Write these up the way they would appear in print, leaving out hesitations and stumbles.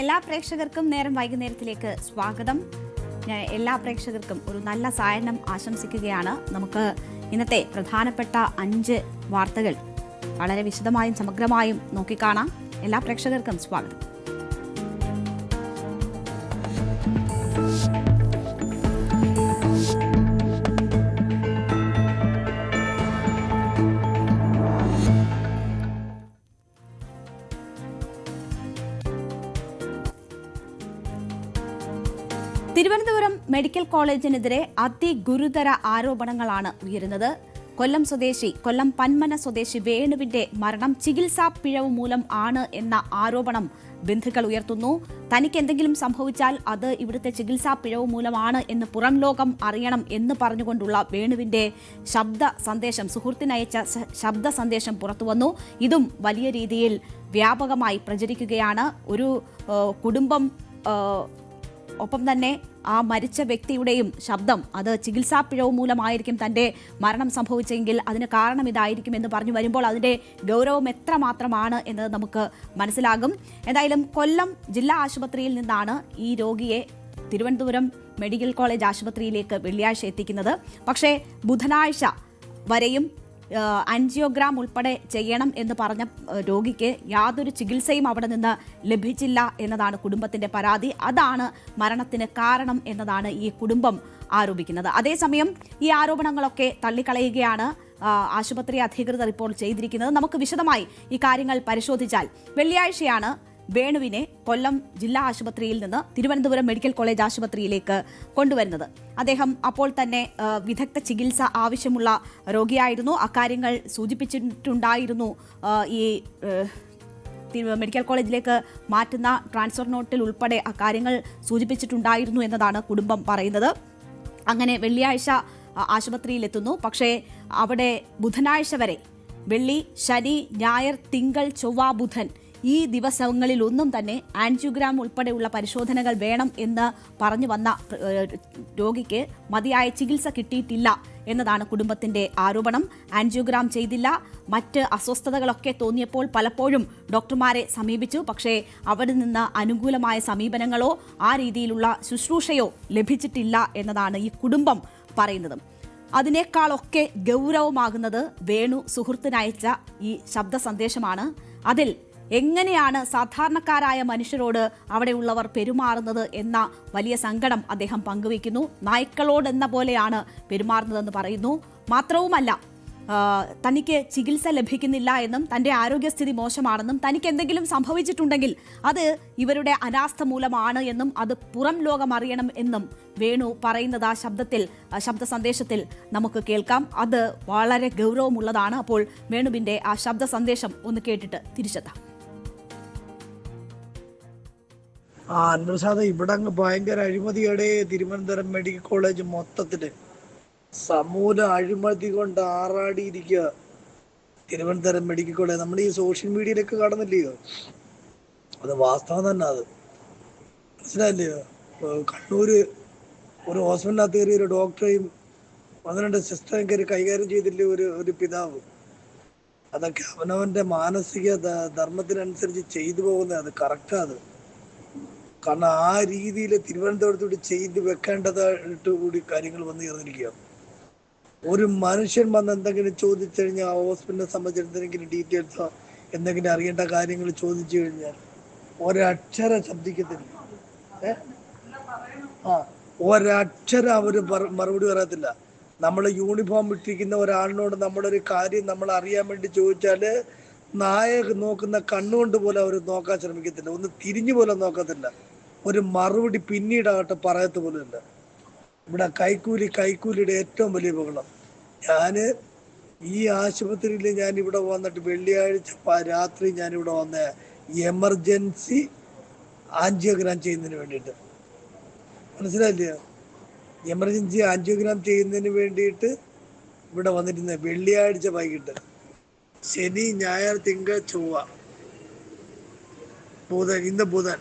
എല്ലാ പ്രേക്ഷകർക്കും നേരം വൈകുന്നേരത്തിലേക്ക് സ്വാഗതം. ഞാൻ എല്ലാ പ്രേക്ഷകർക്കും ഒരു നല്ല സായനം ആശംസിക്കുകയാണ്. നമുക്ക് ഇന്നത്തെ പ്രധാനപ്പെട്ട 5 വാർത്തകൾ വളരെ വിശദമായും സമഗ്രമായും നോക്കിക്കാണാം. എല്ലാ പ്രേക്ഷകർക്കും സ്വാഗതം. തിരുവനന്തപുരം മെഡിക്കൽ കോളേജിനെതിരെ അതിഗുരുതര ആരോപണങ്ങളാണ് ഉയരുന്നത്. കൊല്ലം പന്മന സ്വദേശി വേണുവിന്റെ മരണം ചികിത്സാ പിഴവ് മൂലം ആണ് എന്ന ആരോപണം ബന്ധുക്കൾ ഉയർത്തുന്നു. തനിക്ക് എന്തെങ്കിലും സംഭവിച്ചാൽ അത് ഇവിടുത്തെ ചികിത്സാ പിഴവ് മൂലമാണ് എന്ന് പുറം ലോകം അറിയണം എന്ന് പറഞ്ഞുകൊണ്ടുള്ള വേണുവിന്റെ സുഹൃത്തിനയച്ച ശബ്ദ സന്ദേശം പുറത്തുവന്നു. ഇതും വലിയ രീതിയിൽ വ്യാപകമായി പ്രചരിക്കുകയാണ്. ഒരു കുടുംബം ഒപ്പം തന്നെ ആ മരിച്ച വ്യക്തിയുടെയും ശബ്ദം അത് ചികിത്സാ പിഴവ് മൂലമായിരിക്കും തന്റെ മരണം സംഭവിച്ചെങ്കിൽ അതിന് കാരണം ഇതായിരിക്കും എന്ന് പറഞ്ഞു വരുമ്പോൾ അതിന്റെ ഗൗരവം എത്രമാത്രമാണ് എന്നത് നമുക്ക് മനസ്സിലാകും. എന്തായാലും കൊല്ലം ജില്ലാ ആശുപത്രിയിൽ നിന്നാണ് ഈ രോഗിയെ തിരുവനന്തപുരം മെഡിക്കൽ കോളേജ് ആശുപത്രിയിലേക്ക് വെള്ളിയാഴ്ച എത്തിക്കുന്നത്. പക്ഷേ ബുധനാഴ്ച വരെയും ആൻജിയോഗ്രാം ഉൾപ്പെടെ ചെയ്യണം എന്ന് പറഞ്ഞ രോഗിക്ക് യാതൊരു ചികിത്സയും അവിടെ നിന്ന് ലഭിച്ചില്ല എന്നതാണ് കുടുംബത്തിന്റെ പരാതി. അതാണ് മരണത്തിന് കാരണം എന്നതാണ് ഈ കുടുംബം ആരോപിക്കുന്നത്. അതേസമയം ഈ ആരോപണങ്ങളൊക്കെ തള്ളിക്കളയുകയാണ് ആശുപത്രി അധികൃതർ ഇപ്പോൾ ചെയ്തിരിക്കുന്നത്. നമുക്ക് വിശദമായി ഈ കാര്യങ്ങൾ പരിശോധിച്ചാൽ വെള്ളിയാഴ്ചയാണ് വേണുവിനെ കൊല്ലം ജില്ലാ ആശുപത്രിയിൽ നിന്ന് തിരുവനന്തപുരം മെഡിക്കൽ കോളേജ് ആശുപത്രിയിലേക്ക് കൊണ്ടുവരുന്നത്. അദ്ദേഹം അപ്പോൾ തന്നെ വിദഗ്ധ ചികിത്സ ആവശ്യമുള്ള രോഗിയായിരുന്നു. അക്കാര്യങ്ങൾ സൂചിപ്പിച്ചിട്ടുണ്ടായിരുന്നു. ഈ മെഡിക്കൽ കോളേജിലേക്ക് മാറ്റുന്ന ട്രാൻസ്ഫർ നോട്ടിൽ ഉൾപ്പെടെ അക്കാര്യങ്ങൾ സൂചിപ്പിച്ചിട്ടുണ്ടായിരുന്നു എന്നതാണ് കുടുംബം പറയുന്നത്. അങ്ങനെ വെള്ളിയാഴ്ച ആശുപത്രിയിലെത്തുന്നു. പക്ഷേ അവിടെ ബുധനാഴ്ച വരെ വെള്ളി, ശനി, ഞായർ, തിങ്കൾ, ചൊവ്വ, ബുധൻ ഈ ദിവസങ്ങളിലൊന്നും തന്നെ ആൻജിയോഗ്രാം ഉൾപ്പെടെയുള്ള പരിശോധനകൾ വേണം എന്ന് പറഞ്ഞു വന്ന രോഗിക്ക് മതിയായ ചികിത്സ കിട്ടിയിട്ടില്ല എന്നതാണ് കുടുംബത്തിന്റെ ആരോപണം. ആൻജിയോഗ്രാം ചെയ്തില്ല. മറ്റ് അസ്വസ്ഥതകളൊക്കെ തോന്നിയപ്പോൾ പലപ്പോഴും ഡോക്ടർമാരെ സമീപിച്ചു. പക്ഷേ അവിടെ നിന്ന് അനുകൂലമായ സമീപനങ്ങളോ ആ രീതിയിലുള്ള ശുശ്രൂഷയോ ലഭിച്ചിട്ടില്ല എന്നതാണ് ഈ കുടുംബം പറയുന്നത്. അതിനേക്കാളൊക്കെ ഗൗരവമാകുന്നത് വേണു സുഹൃത്തിനയച്ച ഈ ശബ്ദ സന്ദേശമാണ്. അതിൽ എങ്ങനെയാണ് സാധാരണക്കാരായ മനുഷ്യരോട് അവിടെയുള്ളവർ പെരുമാറുന്നത് എന്ന വലിയ സങ്കടം അദ്ദേഹം പങ്കുവയ്ക്കുന്നു. നായ്ക്കളോടെന്ന പോലെയാണ് പെരുമാറുന്നതെന്ന് പറയുന്നു. മാത്രവുമല്ല, തനിക്ക് ചികിത്സ ലഭിക്കുന്നില്ല എന്നും തന്റെ ആരോഗ്യസ്ഥിതി മോശമാണെന്നും തനിക്ക് എന്തെങ്കിലും സംഭവിച്ചിട്ടുണ്ടെങ്കിൽ അത് ഇവരുടെ അനാസ്ഥ മൂലമാണ് എന്നും അത് പുറം ലോകം അറിയണം എന്നും വേണു പറയുന്നത് ആ ശബ്ദ സന്ദേശത്തിൽ നമുക്ക് കേൾക്കാം. അത് വളരെ ഗൗരവമുള്ളതാണ്. അപ്പോൾ വേണുവിന്റെ ആ ശബ്ദ സന്ദേശം ഒന്ന് കേട്ടിട്ട് തിരിച്ചെത്താം. അൻവർ ഇവിടെ അങ്ങ് ഭയങ്കര അഴിമതിയുടെ തിരുവനന്തപുരം മെഡിക്കൽ കോളേജ് മൊത്തത്തില് സമൂല അഴിമതി കൊണ്ട് ആറാടിയിരിക്കുക. തിരുവനന്തപുരം മെഡിക്കൽ കോളേജ് നമ്മൾ ഈ സോഷ്യൽ മീഡിയയിലൊക്കെ കാണുന്നില്ലയോ, അത് വാസ്തവം തന്നെ. അത് മനസ്സിലായില്ലയോ? കണ്ണൂര് ഒരു ഹോസ്പിറ്റലിനകത്ത് കയറി ഒരു ഡോക്ടറെയും 12 സിസ്റ്ററേയും കയറി കൈകാര്യം ചെയ്തില്ലേ ഒരു പിതാവ്. അതൊക്കെ അവനവന്റെ മാനസിക ധർമ്മത്തിനനുസരിച്ച് ചെയ്തു പോകുന്നത്. അത് കറക്റ്റാ. അത് കാരണം ആ രീതിയിൽ തിരുവനന്തപുരത്തോട് ചെയ്ത് വെക്കേണ്ടതായിട്ട് കൂടി കാര്യങ്ങൾ വന്നു ചേർന്നിരിക്കുക. ഒരു മനുഷ്യൻ വന്ന് എന്തെങ്കിലും ചോദിച്ചു കഴിഞ്ഞാൽ ആ ഹോസ്പിറ്റലിനെ സംബന്ധിച്ച് എന്തെങ്കിലും ഡീറ്റെയിൽസോ എന്തെങ്കിലും അറിയേണ്ട കാര്യങ്ങൾ ചോദിച്ചു കഴിഞ്ഞാൽ ഒരക്ഷരം ശബ്ദിക്കത്തില്ല. ഒരക്ഷരം അവര് മറുപടി പറയത്തില്ല. നമ്മൾ യൂണിഫോം ഇട്ടിരിക്കുന്ന ഒരാളിനോട് നമ്മളൊരു കാര്യം നമ്മൾ അറിയാൻ വേണ്ടി ചോദിച്ചാല് നായ നോക്കുന്ന കണ്ണുകൊണ്ട് പോലെ അവർ നോക്കാൻ ശ്രമിക്കത്തില്ല. ഒന്ന് തിരിഞ്ഞു പോലെ നോക്കത്തില്ല. ഒരു മറുപടി പിന്നീടാകട്ടെ പറയത്ത് പോലും ഇല്ല. ഇവിടെ കൈക്കൂലിയുടെ ഏറ്റവും വലിയ ബഹളം. ഈ ആശുപത്രിയിൽ ഞാൻ ഇവിടെ വന്നിട്ട് വെള്ളിയാഴ്ച രാത്രി ഞാനിവിടെ വന്ന എമർജൻസി ആൻജിയോഗ്രാം ചെയ്യുന്നതിന് വേണ്ടിയിട്ട്. മനസ്സിലായില്ലേ? എമർജൻസി ആൻജിയോഗ്രാം ചെയ്യുന്നതിന് വേണ്ടിയിട്ട് ഇവിടെ വന്നിരുന്ന വെള്ളിയാഴ്ച വൈകിട്ട്. ശനി, ഞായർ, തിങ്കൾ, ചൊവ്വ, ബുധൻ. ഇന്ന് ബുധൻ.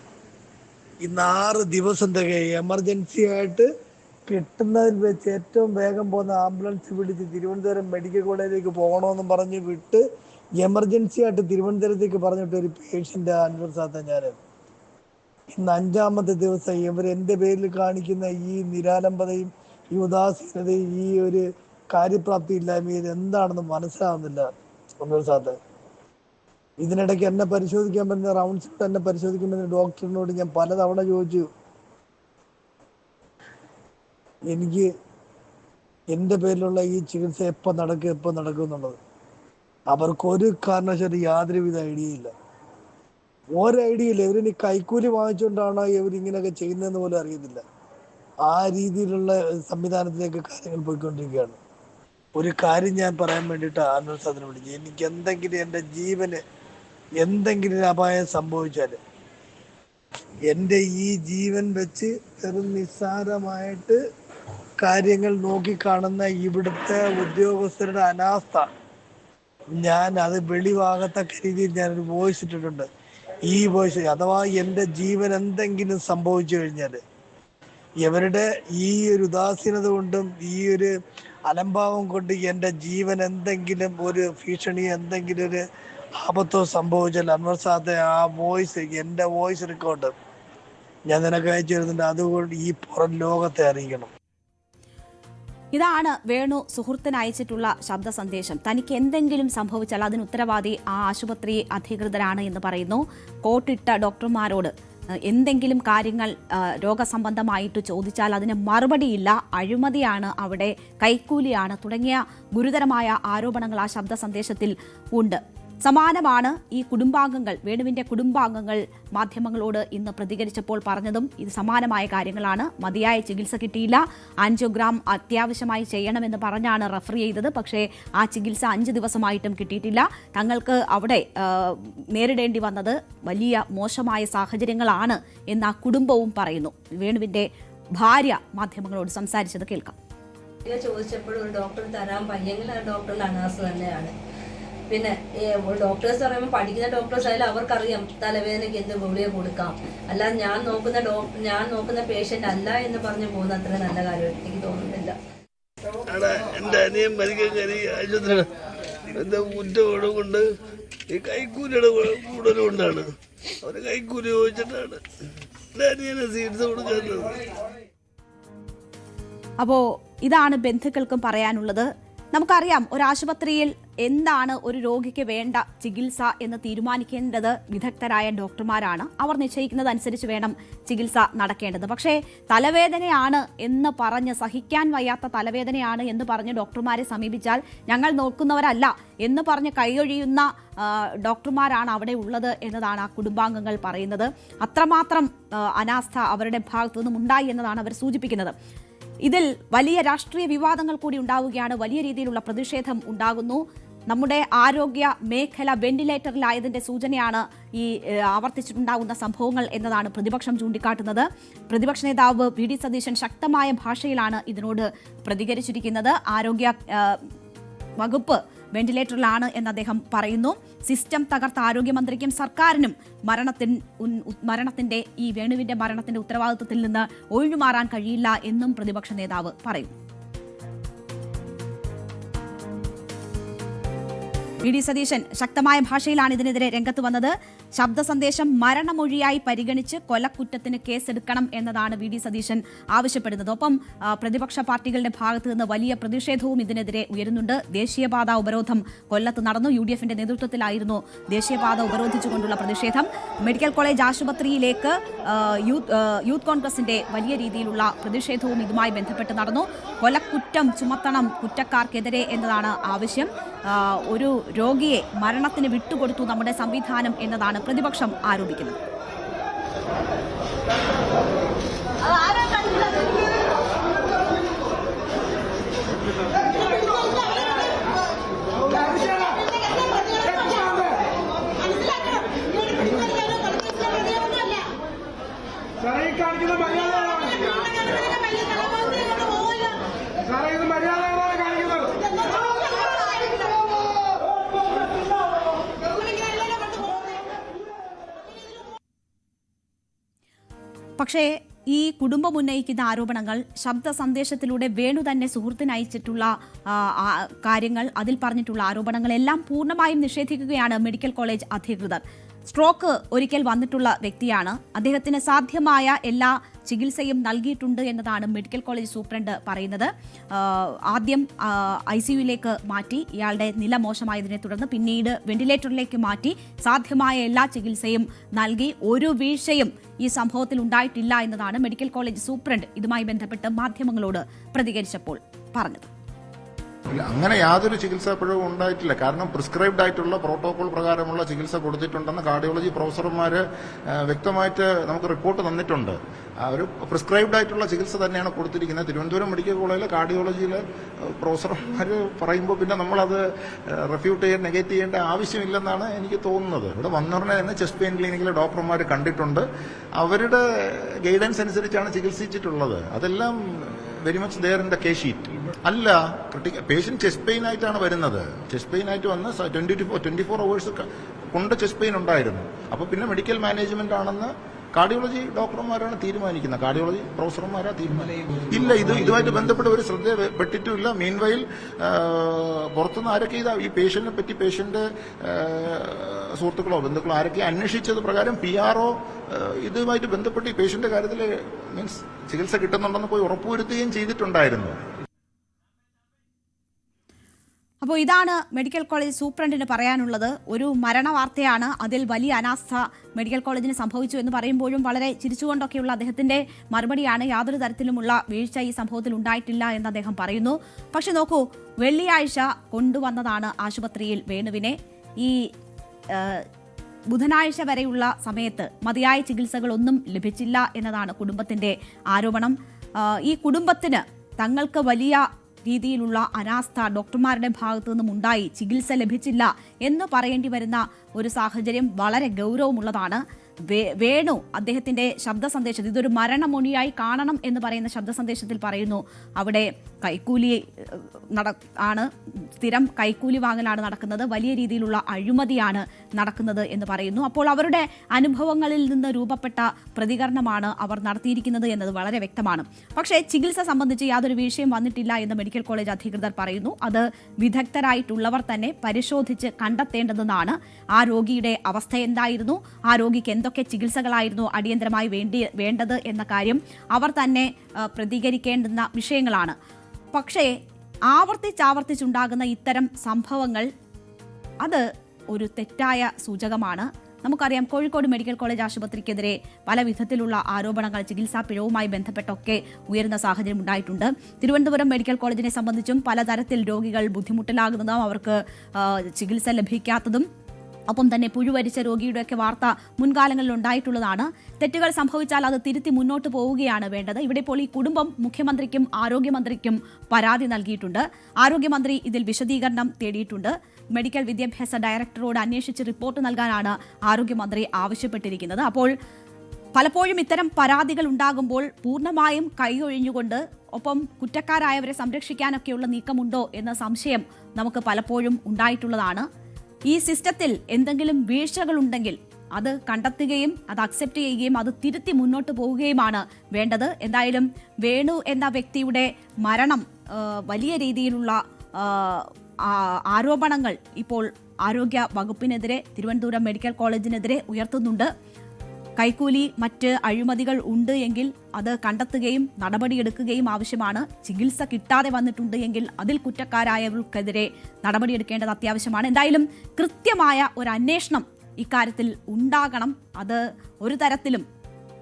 ഇന്ന് 6 ദിവസം തികയും. എമർജൻസി ആയിട്ട് കിട്ടുന്നതിൽ വെച്ച് ഏറ്റവും വേഗം പോകുന്ന ആംബുലൻസ് വിളിച്ച് തിരുവനന്തപുരം മെഡിക്കൽ കോളേജിലേക്ക് പോകണമെന്നും പറഞ്ഞ് വിട്ട് എമർജൻസി ആയിട്ട് തിരുവനന്തപുരത്തേക്ക് പറഞ്ഞിട്ട് ഒരു പേഷ്യന്റ് അൻവർ സാത്ത ഞാൻ ഇന്ന് 5-ാമത്തെ ദിവസം ഇവർ എൻ്റെ പേരിൽ കാണിക്കുന്ന ഈ നിരാലംബതയും ഈ ഉദാസീനതയും ഈ ഒരു കാര്യപ്രാപ്തി ഇല്ലായ്മയും എന്താണെന്ന് മനസ്സിലാവുന്നില്ല ഒന്നൊരു സാധ. ഇതിനിടയ്ക്ക് എന്നെ പരിശോധിക്കാൻ പറ്റുന്ന റൗണ്ട്സിൽ എന്നെ പരിശോധിക്കാൻ പറ്റുന്ന ഡോക്ടറിനോട് ഞാൻ പലതവണ ചോദിച്ചു, എനിക്ക് എൻ്റെ പേരിലുള്ള ഈ ചികിത്സ എപ്പോൾ നടക്കും എന്നുള്ളത്. അവർക്കൊരു കാരണവശാലും യാതൊരുവിധ ഐഡിയ ഇല്ല, ഐഡിയ ഇല്ല. ഇവരിനി കൈക്കൂലി വാങ്ങിച്ചുകൊണ്ടാണോ ഇവരിങ്ങനെയൊക്കെ ചെയ്യുന്നതെന്ന് പോലും അറിയുന്നില്ല. ആ രീതിയിലുള്ള സംവിധാനത്തിലേക്ക് കാര്യങ്ങൾ പോയിക്കൊണ്ടിരിക്കുകയാണ്. ഒരു കാര്യം ഞാൻ പറയാൻ വേണ്ടിയിട്ട് ആത്മസാധനം വിളിച്ചു. എനിക്ക് എന്തെങ്കിലും എൻ്റെ ജീവന് എന്തെങ്കിലും അപായം സംഭവിച്ചാൽ എൻ്റെ ഈ ജീവൻ വെച്ച് വെറും നിസ്സാരമായിട്ട് കാര്യങ്ങൾ നോക്കിക്കാണുന്ന ഇവിടുത്തെ ഉദ്യോഗസ്ഥരുടെ അനാസ്ഥ ഞാൻ അത് വെളിവാകത്തക്ക രീതിയിൽ ഞാനൊരു വോയിസ് ഇട്ടിട്ടുണ്ട്. ഈ വോയിസ് അഥവാ എൻ്റെ ജീവൻ എന്തെങ്കിലും സംഭവിച്ചു കഴിഞ്ഞാൽ ഇവരുടെ ഈ ഒരു ഉദാസീനത കൊണ്ടും ഈ ഒരു അലംഭാവം കൊണ്ട് എൻ്റെ ജീവൻ എന്തെങ്കിലും ഒരു ഭീഷണി എന്തെങ്കിലും ഒരു ആപത്തോ സംഭവിച്ചാൽ അൻവർ സാദെ ആ വോയിസ് എൻ്റെ വോയിസ് റെക്കോർഡ് ഞാൻ നിനക്ക് അയച്ചു തരുന്നുണ്ട്. അതുകൊണ്ട് ഈ പുറം ലോകത്തെ അറിയിക്കണം. ഇതാണ് വേണു സുഹൃത്തിന് അയച്ചിട്ടുള്ള ശബ്ദ സന്ദേശം. തനിക്ക് എന്തെങ്കിലും സംഭവിച്ചാൽ അതിന് ഉത്തരവാദി ആ ആശുപത്രി അധികൃതരാണ് എന്ന് പറയുന്നു. കോട്ടിട്ട ഡോക്ടർമാരോട് എന്തെങ്കിലും കാര്യങ്ങൾ രോഗസംബന്ധമായിട്ട് ചോദിച്ചാൽ അതിന് മറുപടിയില്ല, അഴിമതിയാണ് അവിടെ, കൈക്കൂലിയാണ് തുടങ്ങിയ ഗുരുതരമായ ആരോപണങ്ങൾ ആ ശബ്ദ സന്ദേശത്തിൽ ഉണ്ട്. സമാനമാണ് ഈ കുടുംബാംഗങ്ങൾ, വേണുവിന്റെ കുടുംബാംഗങ്ങൾ മാധ്യമങ്ങളോട് ഇന്ന് പ്രതികരിച്ചപ്പോൾ പറഞ്ഞതും ഇത് സമാനമായ കാര്യങ്ങളാണ്. മതിയായ ചികിത്സ കിട്ടിയില്ല, ആൻജിയോഗ്രാം അത്യാവശ്യമായി ചെയ്യണമെന്ന് പറഞ്ഞാണ് റെഫർ ചെയ്തത്. പക്ഷേ ആ ചികിത്സ 5 ദിവസമായിട്ടും കിട്ടിയിട്ടില്ല. തങ്ങൾക്ക് അവിടെ നേരിടേണ്ടി വന്നത് വലിയ മോശമായ സാഹചര്യങ്ങളാണ് എന്ന് ആ കുടുംബവും പറയുന്നു. വേണുവിന്റെ ഭാര്യ മാധ്യമങ്ങളോട് സംസാരിച്ചത് കേൾക്കാം. ചോദിച്ചപ്പോഴും ഡോക്ടർ തരാൻ പയ്യെങ്കിൽ ആ ഡോക്ടറിന്റെ അനാസ് തന്നെയാണ്. പിന്നെ ഡോക്ടേഴ്സ് പറയുമ്പോൾ പഠിക്കുന്ന ഡോക്ടേഴ്സ് ആയാലും അവർക്കറിയാം തലവേദനയ്ക്ക് എന്ത് ഗുളിക കൊടുക്കാം. അല്ലാതെ ഞാൻ നോക്കുന്ന പേഷ്യന്റ് അല്ല എന്ന് പറഞ്ഞു പോകുന്ന അത്ര നല്ല കാര്യമായിട്ട് എനിക്ക് തോന്നുന്നില്ല. എന്റെ അനിയൻ മരിക്കാൻ എന്താ കുറ്റം കൊണ്ട് ഈ കൈക്കൂലിയുടെ കൂടുതൽ കൊണ്ടാണ്. അവര് കൈക്കൂലി ചോദിച്ചിട്ടാണ് എന്റെ അനിയനെ ചികിത്സ കൊടുക്കുന്നത്. അപ്പോ ഇതാണ് ബന്ധുക്കൾക്കും പറയാനുള്ളത്. നമുക്കറിയാം, ഒരു ആശുപത്രിയിൽ എന്താണ് ഒരു രോഗിക്ക് വേണ്ട ചികിത്സ എന്ന് തീരുമാനിക്കേണ്ടത് വിദഗ്ധരായ ഡോക്ടർമാരാണ്. അവർ നിശ്ചയിക്കുന്നതനുസരിച്ച് വേണം ചികിത്സ നടക്കേണ്ടത്. പക്ഷേ തലവേദനയാണ് എന്ന് പറഞ്ഞ്, സഹിക്കാൻ വയ്യാത്ത തലവേദനയാണ് എന്ന് പറഞ്ഞ് ഡോക്ടർമാരെ സമീപിച്ചാൽ ഞങ്ങൾ നോക്കുന്നവരല്ല എന്ന് പറഞ്ഞ് കൈയൊഴിയുന്ന ഡോക്ടർമാരാണ് അവിടെ ഉള്ളത് എന്നതാണ് ആ കുടുംബാംഗങ്ങൾ പറയുന്നത്. അത്രമാത്രം അനാസ്ഥ അവരുടെ ഭാഗത്തു നിന്നും ഉണ്ടായി എന്നതാണ് അവർ സൂചിപ്പിക്കുന്നത്. ഇതിൽ വലിയ രാഷ്ട്രീയ വിവാദങ്ങൾ കൂടി ഉണ്ടാവുകയാണ്. വലിയ രീതിയിലുള്ള പ്രതിഷേധം ഉണ്ടാകുന്നു. നമ്മുടെ ആരോഗ്യ മേഖല വെന്റിലേറ്ററിലായതിന്റെ സൂചനയാണ് ഈ ആവർത്തിച്ചിട്ടുണ്ടാകുന്ന സംഭവങ്ങൾ എന്നതാണ് പ്രതിപക്ഷം ചൂണ്ടിക്കാട്ടുന്നത്. പ്രതിപക്ഷ നേതാവ് വി.ഡി. സതീശൻ ശക്തമായ ഭാഷയിലാണ് ഇതിനോട് പ്രതികരിച്ചിരിക്കുന്നത്. ആരോഗ്യ വകുപ്പ് വെന്റിലേറ്ററിലാണ് എന്ന് അദ്ദേഹം പറയുന്നു. സിസ്റ്റം തകർത്ത ആരോഗ്യമന്ത്രിക്കും സർക്കാരിനും മരണത്തിന്റെ ഈ വേണുവിന്റെ മരണത്തിന്റെ ഉത്തരവാദിത്വത്തിൽ നിന്ന് ഒഴിഞ്ഞുമാറാൻ കഴിയില്ല എന്നും പ്രതിപക്ഷ നേതാവ് പറയും. വി.ഡി. സതീശൻ ശക്തമായ ഭാഷയിലാണ് ഇതിനെതിരെ രംഗത്ത് വന്നത്. ശബ്ദ സന്ദേശം മരണമൊഴിയായി പരിഗണിച്ച് കൊലക്കുറ്റത്തിന് കേസെടുക്കണം എന്നതാണ് വി.ഡി. സതീശൻ ആവശ്യപ്പെടുന്നത്. ഒപ്പം പ്രതിപക്ഷ പാർട്ടികളുടെ ഭാഗത്ത് നിന്ന് വലിയ പ്രതിഷേധവും ഇതിനെതിരെ ഉയരുന്നുണ്ട്. ദേശീയപാത ഉപരോധം കൊല്ലത്ത് നടന്നു. UDF-ന്റെ നേതൃത്വത്തിലായിരുന്നു ദേശീയപാത ഉപരോധിച്ചുകൊണ്ടുള്ള പ്രതിഷേധം. മെഡിക്കൽ കോളേജ് ആശുപത്രിയിലേക്ക് യൂത്ത് കോൺഗ്രസിന്റെ വലിയ രീതിയിലുള്ള പ്രതിഷേധവും ഇതുമായി ബന്ധപ്പെട്ട് നടന്നു. കൊലക്കുറ്റം ചുമത്തണം കുറ്റക്കാർക്കെതിരെ എന്നതാണ് ആവശ്യം. ഒരു രോഗിയെ മരണത്തിന് വിട്ടുകൊടുത്തു നമ്മുടെ സംവിധാനം എന്നതാണ് പ്രതിപക്ഷം ആരോപിക്കുന്നത്. പക്ഷേ ഈ കുടുംബം ഉന്നയിക്കുന്ന ആരോപണങ്ങൾ, ശബ്ദ സന്ദേശത്തിലൂടെ വേണു തന്നെ സുഹൃത്തിന് അയച്ചിട്ടുള്ള കാര്യങ്ങൾ, അതിൽ പറഞ്ഞിട്ടുള്ള ആരോപണങ്ങളെല്ലാം പൂർണ്ണമായും നിഷേധിക്കുകയാണ് മെഡിക്കൽ കോളേജ് അധികൃതർ. സ്ട്രോക്ക് ഒരിക്കൽ വന്നിട്ടുള്ള വ്യക്തിയാണ്. അദ്ദേഹത്തിന് സാധ്യമായ എല്ലാ ചികിത്സയും നൽകിയിട്ടുണ്ട് എന്നതാണ് മെഡിക്കൽ കോളേജ് സൂപ്രണ്ട് പറയുന്നത്. ആദ്യം ICUയിലേക്ക് മാറ്റി, ഇയാളുടെ നില മോശമായതിനെ തുടർന്ന് പിന്നീട് വെന്റിലേറ്ററിലേക്ക് മാറ്റി സാധ്യമായ എല്ലാ ചികിത്സയും നൽകി. ഒരു വീഴ്ചയും ഈ സംഭവത്തിൽ ഉണ്ടായിട്ടില്ല എന്നതാണ് മെഡിക്കൽ കോളേജ് സൂപ്രണ്ട് ഇതുമായി ബന്ധപ്പെട്ട് മാധ്യമങ്ങളോട് പ്രതികരിച്ചപ്പോൾ പറഞ്ഞത്. അങ്ങനെ യാതൊരു ചികിത്സാ പിഴവും ഉണ്ടായിട്ടില്ല. കാരണം പ്രിസ്ക്രൈബ്ഡ് ആയിട്ടുള്ള പ്രോട്ടോകോൾ പ്രകാരമുള്ള ചികിത്സ കൊടുത്തിട്ടുണ്ടെന്ന് കാർഡിയോളജി പ്രൊഫസർമാർ വ്യക്തമായിട്ട് നമുക്ക് റിപ്പോർട്ട് തന്നിട്ടുണ്ട്. ഒരു പ്രിസ്ക്രൈബ്ഡ് ആയിട്ടുള്ള ചികിത്സ തന്നെയാണ് കൊടുത്തിരിക്കുന്നത്. തിരുവനന്തപുരം മെഡിക്കൽ കോളേജിലെ കാർഡിയോളജിയിലെ പ്രൊഫസർമാർ പറയുമ്പോൾ പിന്നെ നമ്മളത് റെഫ്യൂട്ട് ചെയ്യാൻ നെഗറ്റ് ചെയ്യേണ്ട ആവശ്യമില്ലെന്നാണ് എനിക്ക് തോന്നുന്നത്. ഇവിടെ വന്നവരുടെ തന്നെ ചെസ്റ്റ് പെയിൻ ക്ലിനിക്കിലെ ഡോക്ടർമാർ കണ്ടിട്ടുണ്ട്. അവരുടെ ഗൈഡൻസ് അനുസരിച്ചാണ് ചികിത്സിച്ചിട്ടുള്ളത്. അതെല്ലാം very much there in the case sheet. അല്ല, പേഷ്യന്റ് ചെസ്റ്റ് പെയിൻ ആയിട്ടാണ് വരുന്നത്. ചെസ്റ്റ് പെയിൻ ആയിട്ട് വന്ന് 24 hours കൊണ്ട് ചെസ്റ്റ് പെയിൻ ഉണ്ടായിരുന്നു. അപ്പോൾ പിന്നെ മെഡിക്കൽ മാനേജ്മെന്റ് ആണെന്ന് കാർഡിയോളജി ഡോക്ടർമാരാണ് തീരുമാനിക്കുന്നത്, കാർഡിയോളജി പ്രൊഫസർമാരാണ് തീരുമാനിക്കുന്നത്. ഇല്ല, ഇതുമായിട്ട് ബന്ധപ്പെട്ട് ഒരു ശ്രദ്ധപ്പെട്ടിട്ടുമില്ല. മീൻവൈൽ പുറത്തുനിന്ന് ആരൊക്കെ ഈ പേഷ്യന്റിനെ പറ്റി പേഷ്യന്റ് സുഹൃത്തുക്കളോ ബന്ധുക്കളോ ആരൊക്കെ അന്വേഷിച്ചത് പ്രകാരം PRO ഇതുമായിട്ട് ബന്ധപ്പെട്ട് ഈ പേഷ്യന്റ് കാര്യത്തിൽ മീൻസ് ചികിത്സ കിട്ടുന്നുണ്ടെന്ന് പോയി ഉറപ്പുവരുത്തുകയും ചെയ്തിട്ടുണ്ടായിരുന്നു. അപ്പോൾ ഇതാണ് മെഡിക്കൽ കോളേജ് സൂപ്രണ്ടിന് പറയാനുള്ളത്. ഒരു മരണവാർത്തയാണ്, അതിൽ വലിയ അനാസ്ഥ മെഡിക്കൽ കോളേജിന് സംഭവിച്ചു എന്ന് പറയുമ്പോഴും വളരെ ചിരിച്ചുകൊണ്ടൊക്കെയുള്ള അദ്ദേഹത്തിന്റെ മറുപടിയാണ്. യാതൊരു തരത്തിലുമുള്ള വീഴ്ച ഈ സംഭവത്തിൽ ഉണ്ടായിട്ടില്ല എന്ന് അദ്ദേഹം പറയുന്നു. പക്ഷെ നോക്കൂ, വെള്ളിയാഴ്ച കൊണ്ടുവന്നതാണ് ആശുപത്രിയിൽ വേണുവിനെ. ഈ ബുധനാഴ്ച വരെയുള്ള സമയത്ത് മതിയായ ചികിത്സകളൊന്നും ലഭിച്ചില്ല എന്നതാണ് കുടുംബത്തിന്റെ ആരോപണം. ഈ കുടുംബത്തിന് തങ്ങൾക്ക് വലിയ രീതിയിലുള്ള അനാസ്ഥ ഡോക്ടർമാരുടെ ഭാഗത്തു നിന്നും ഉണ്ടായി, ചികിത്സ ലഭിച്ചില്ല എന്ന് പറയേണ്ടി വരുന്ന ഒരു സാഹചര്യം വളരെ ഗൗരവമുള്ളതാണ്. വേണു അദ്ദേഹത്തിന്റെ ശബ്ദ സന്ദേശത്തിൽ ഇതൊരു മരണമൊഴിയായി കാണണം എന്ന് പറയുന്ന ശബ്ദ സന്ദേശത്തിൽ പറയുന്നു, അവിടെ കൈക്കൂലി ആണ്, സ്ഥിരം കൈക്കൂലി വാങ്ങലാണ് നടക്കുന്നത്, വലിയ രീതിയിലുള്ള അഴിമതിയാണ് നടക്കുന്നത് എന്ന് പറയുന്നു. അപ്പോൾ അവരുടെ അനുഭവങ്ങളിൽ നിന്ന് രൂപപ്പെട്ട പ്രതികരണമാണ് അവർ നടത്തിയിരിക്കുന്നത് എന്നത് വളരെ വ്യക്തമാണ്. പക്ഷേ ചികിത്സ സംബന്ധിച്ച് യാതൊരു വീഴ്ചയും വന്നിട്ടില്ല എന്ന് മെഡിക്കൽ കോളേജ് അധികൃതർ പറയുന്നു. അത് വിദഗ്ധരായിട്ടുള്ളവർ തന്നെ പരിശോധിച്ച് കണ്ടെത്തേണ്ടതെന്നാണ്. ആ രോഗിയുടെ അവസ്ഥ എന്തായിരുന്നു, ആ രോഗിക്ക് എന്തൊക്കെ ചികിത്സകളായിരുന്നു അടിയന്തരമായി വേണ്ടത് എന്ന കാര്യം അവർ തന്നെ പ്രതികരിക്കേണ്ടുന്ന വിഷയങ്ങളാണ്. പക്ഷേ ആവർത്തിച്ചുണ്ടാകുന്ന ഇത്തരം സംഭവങ്ങൾ അത് ഒരു തെറ്റായ സൂചകമാണ്. നമുക്കറിയാം, കോഴിക്കോട് മെഡിക്കൽ കോളേജ് ആശുപത്രിക്കെതിരെ പല വിധത്തിലുള്ള ആരോപണങ്ങൾ ചികിത്സാ പിഴവുമായി ബന്ധപ്പെട്ടൊക്കെ ഉയരുന്ന സാഹചര്യം ഉണ്ടായിട്ടുണ്ട്. തിരുവനന്തപുരം മെഡിക്കൽ കോളേജിനെ സംബന്ധിച്ചും പലതരത്തിൽ രോഗികൾ ബുദ്ധിമുട്ടിലാകുന്നതും അവർക്ക് ചികിത്സ ലഭിക്കാത്തതും ഒപ്പം തന്നെ പുഴുവരിച്ച രോഗിയുടെയൊക്കെ വാർത്ത മുൻകാലങ്ങളിൽ ഉണ്ടായിട്ടുള്ളതാണ്. തെറ്റുകൾ സംഭവിച്ചാൽ അത് തിരുത്തി മുന്നോട്ട് പോവുകയാണ് വേണ്ടത്. ഇവിടെ ഇപ്പോൾ ഈ കുടുംബം മുഖ്യമന്ത്രിക്കും ആരോഗ്യമന്ത്രിക്കും പരാതി നൽകിയിട്ടുണ്ട്. ആരോഗ്യമന്ത്രി ഇതിൽ വിശദീകരണം തേടിയിട്ടുണ്ട്. മെഡിക്കൽ വിദ്യാഭ്യാസ ഡയറക്ടറോട് അന്വേഷിച്ച് റിപ്പോർട്ട് നൽകാനാണ് ആരോഗ്യമന്ത്രി ആവശ്യപ്പെട്ടിരിക്കുന്നത്. അപ്പോൾ പലപ്പോഴും ഇത്തരം പരാതികൾ ഉണ്ടാകുമ്പോൾ പൂർണ്ണമായും കൈയൊഴിഞ്ഞുകൊണ്ട് ഒപ്പം കുറ്റക്കാരായവരെ സംരക്ഷിക്കാനൊക്കെയുള്ള നീക്കമുണ്ടോ എന്ന സംശയം നമുക്ക് പലപ്പോഴും ഉണ്ടായിട്ടുള്ളതാണ്. ഈ സിസ്റ്റത്തിൽ എന്തെങ്കിലും വീഴ്ചകളുണ്ടെങ്കിൽ അത് കണ്ടെത്തുകയും അത് അക്സെപ്റ്റ് ചെയ്യുകയും അത് തിരുത്തി മുന്നോട്ട് പോവുകയുമാണ് വേണ്ടത്. എന്തായാലും വേണു എന്ന വ്യക്തിയുടെ മരണം വലിയ രീതിയിലുള്ള ആരോപണങ്ങൾ ഇപ്പോൾ ആരോഗ്യ വകുപ്പിനെതിരെ, തിരുവനന്തപുരം മെഡിക്കൽ കോളേജിനെതിരെ ഉയർത്തുന്നുണ്ട്. കൈക്കൂലി, മറ്റ് അഴിമതികൾ ഉണ്ട് എങ്കിൽ അത് കണ്ടെത്തുകയും നടപടിയെടുക്കുകയും ആവശ്യമാണ്. ചികിത്സ കിട്ടാതെ വന്നിട്ടുണ്ട് എങ്കിൽ അതിൽ കുറ്റക്കാരായവർക്കെതിരെ നടപടിയെടുക്കേണ്ടത് അത്യാവശ്യമാണ്. എന്തായാലും കൃത്യമായ ഒരു അന്വേഷണം ഇക്കാര്യത്തിൽ ഉണ്ടാകണം. അത് ഒരു തരത്തിലും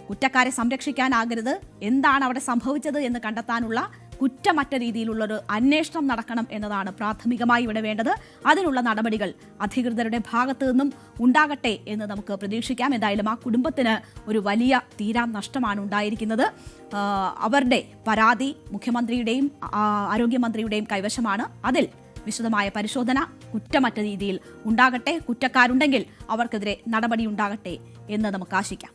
കുറ്റക്കാരെ സംരക്ഷിക്കാനാകരുത്. എന്താണ് അവിടെ സംഭവിച്ചത് എന്ന് കണ്ടെത്താനുള്ള കുറ്റമറ്റ രീതിയിലുള്ളൊരു അന്വേഷണം നടക്കണം എന്നതാണ് പ്രാഥമികമായി ഇവിടെ വേണ്ടത്. അതിനുള്ള നടപടികൾ അധികൃതരുടെ ഭാഗത്തു നിന്നും ഉണ്ടാകട്ടെ എന്ന് നമുക്ക് പ്രതീക്ഷിക്കാം. എന്തായാലും ആ കുടുംബത്തിന് ഒരു വലിയ തീരാ നഷ്ടമാണ് ഉണ്ടായിരിക്കുന്നത്. അവരുടെ പരാതി മുഖ്യമന്ത്രിയുടെയും ആരോഗ്യമന്ത്രിയുടെയും കൈവശമാണ്. അതിൽ വിശദമായ പരിശോധന കുറ്റമറ്റ രീതിയിൽ ഉണ്ടാകട്ടെ. കുറ്റക്കാരുണ്ടെങ്കിൽ അവർക്കെതിരെ നടപടി ഉണ്ടാകട്ടെ എന്ന് നമുക്ക് ആശിക്കാം.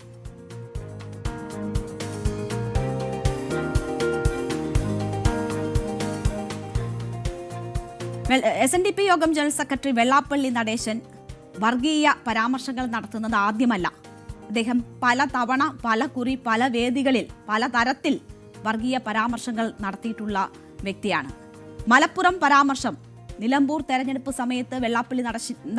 SNDP യോഗം ജനറൽ സെക്രട്ടറി വെള്ളാപ്പള്ളി നടേശൻ വർഗീയ പരാമർശങ്ങൾ നടത്തുന്നത് ആദ്യമല്ല. അദ്ദേഹം പലതവണ പലകുറി പല വേദികളിൽ പലതരത്തിൽ വർഗീയ പരാമർശങ്ങൾ നടത്തിയിട്ടുള്ള വ്യക്തിയാണ്. മലപ്പുറം പരാമർശം നിലമ്പൂർ തെരഞ്ഞെടുപ്പ് സമയത്ത് വെള്ളാപ്പള്ളി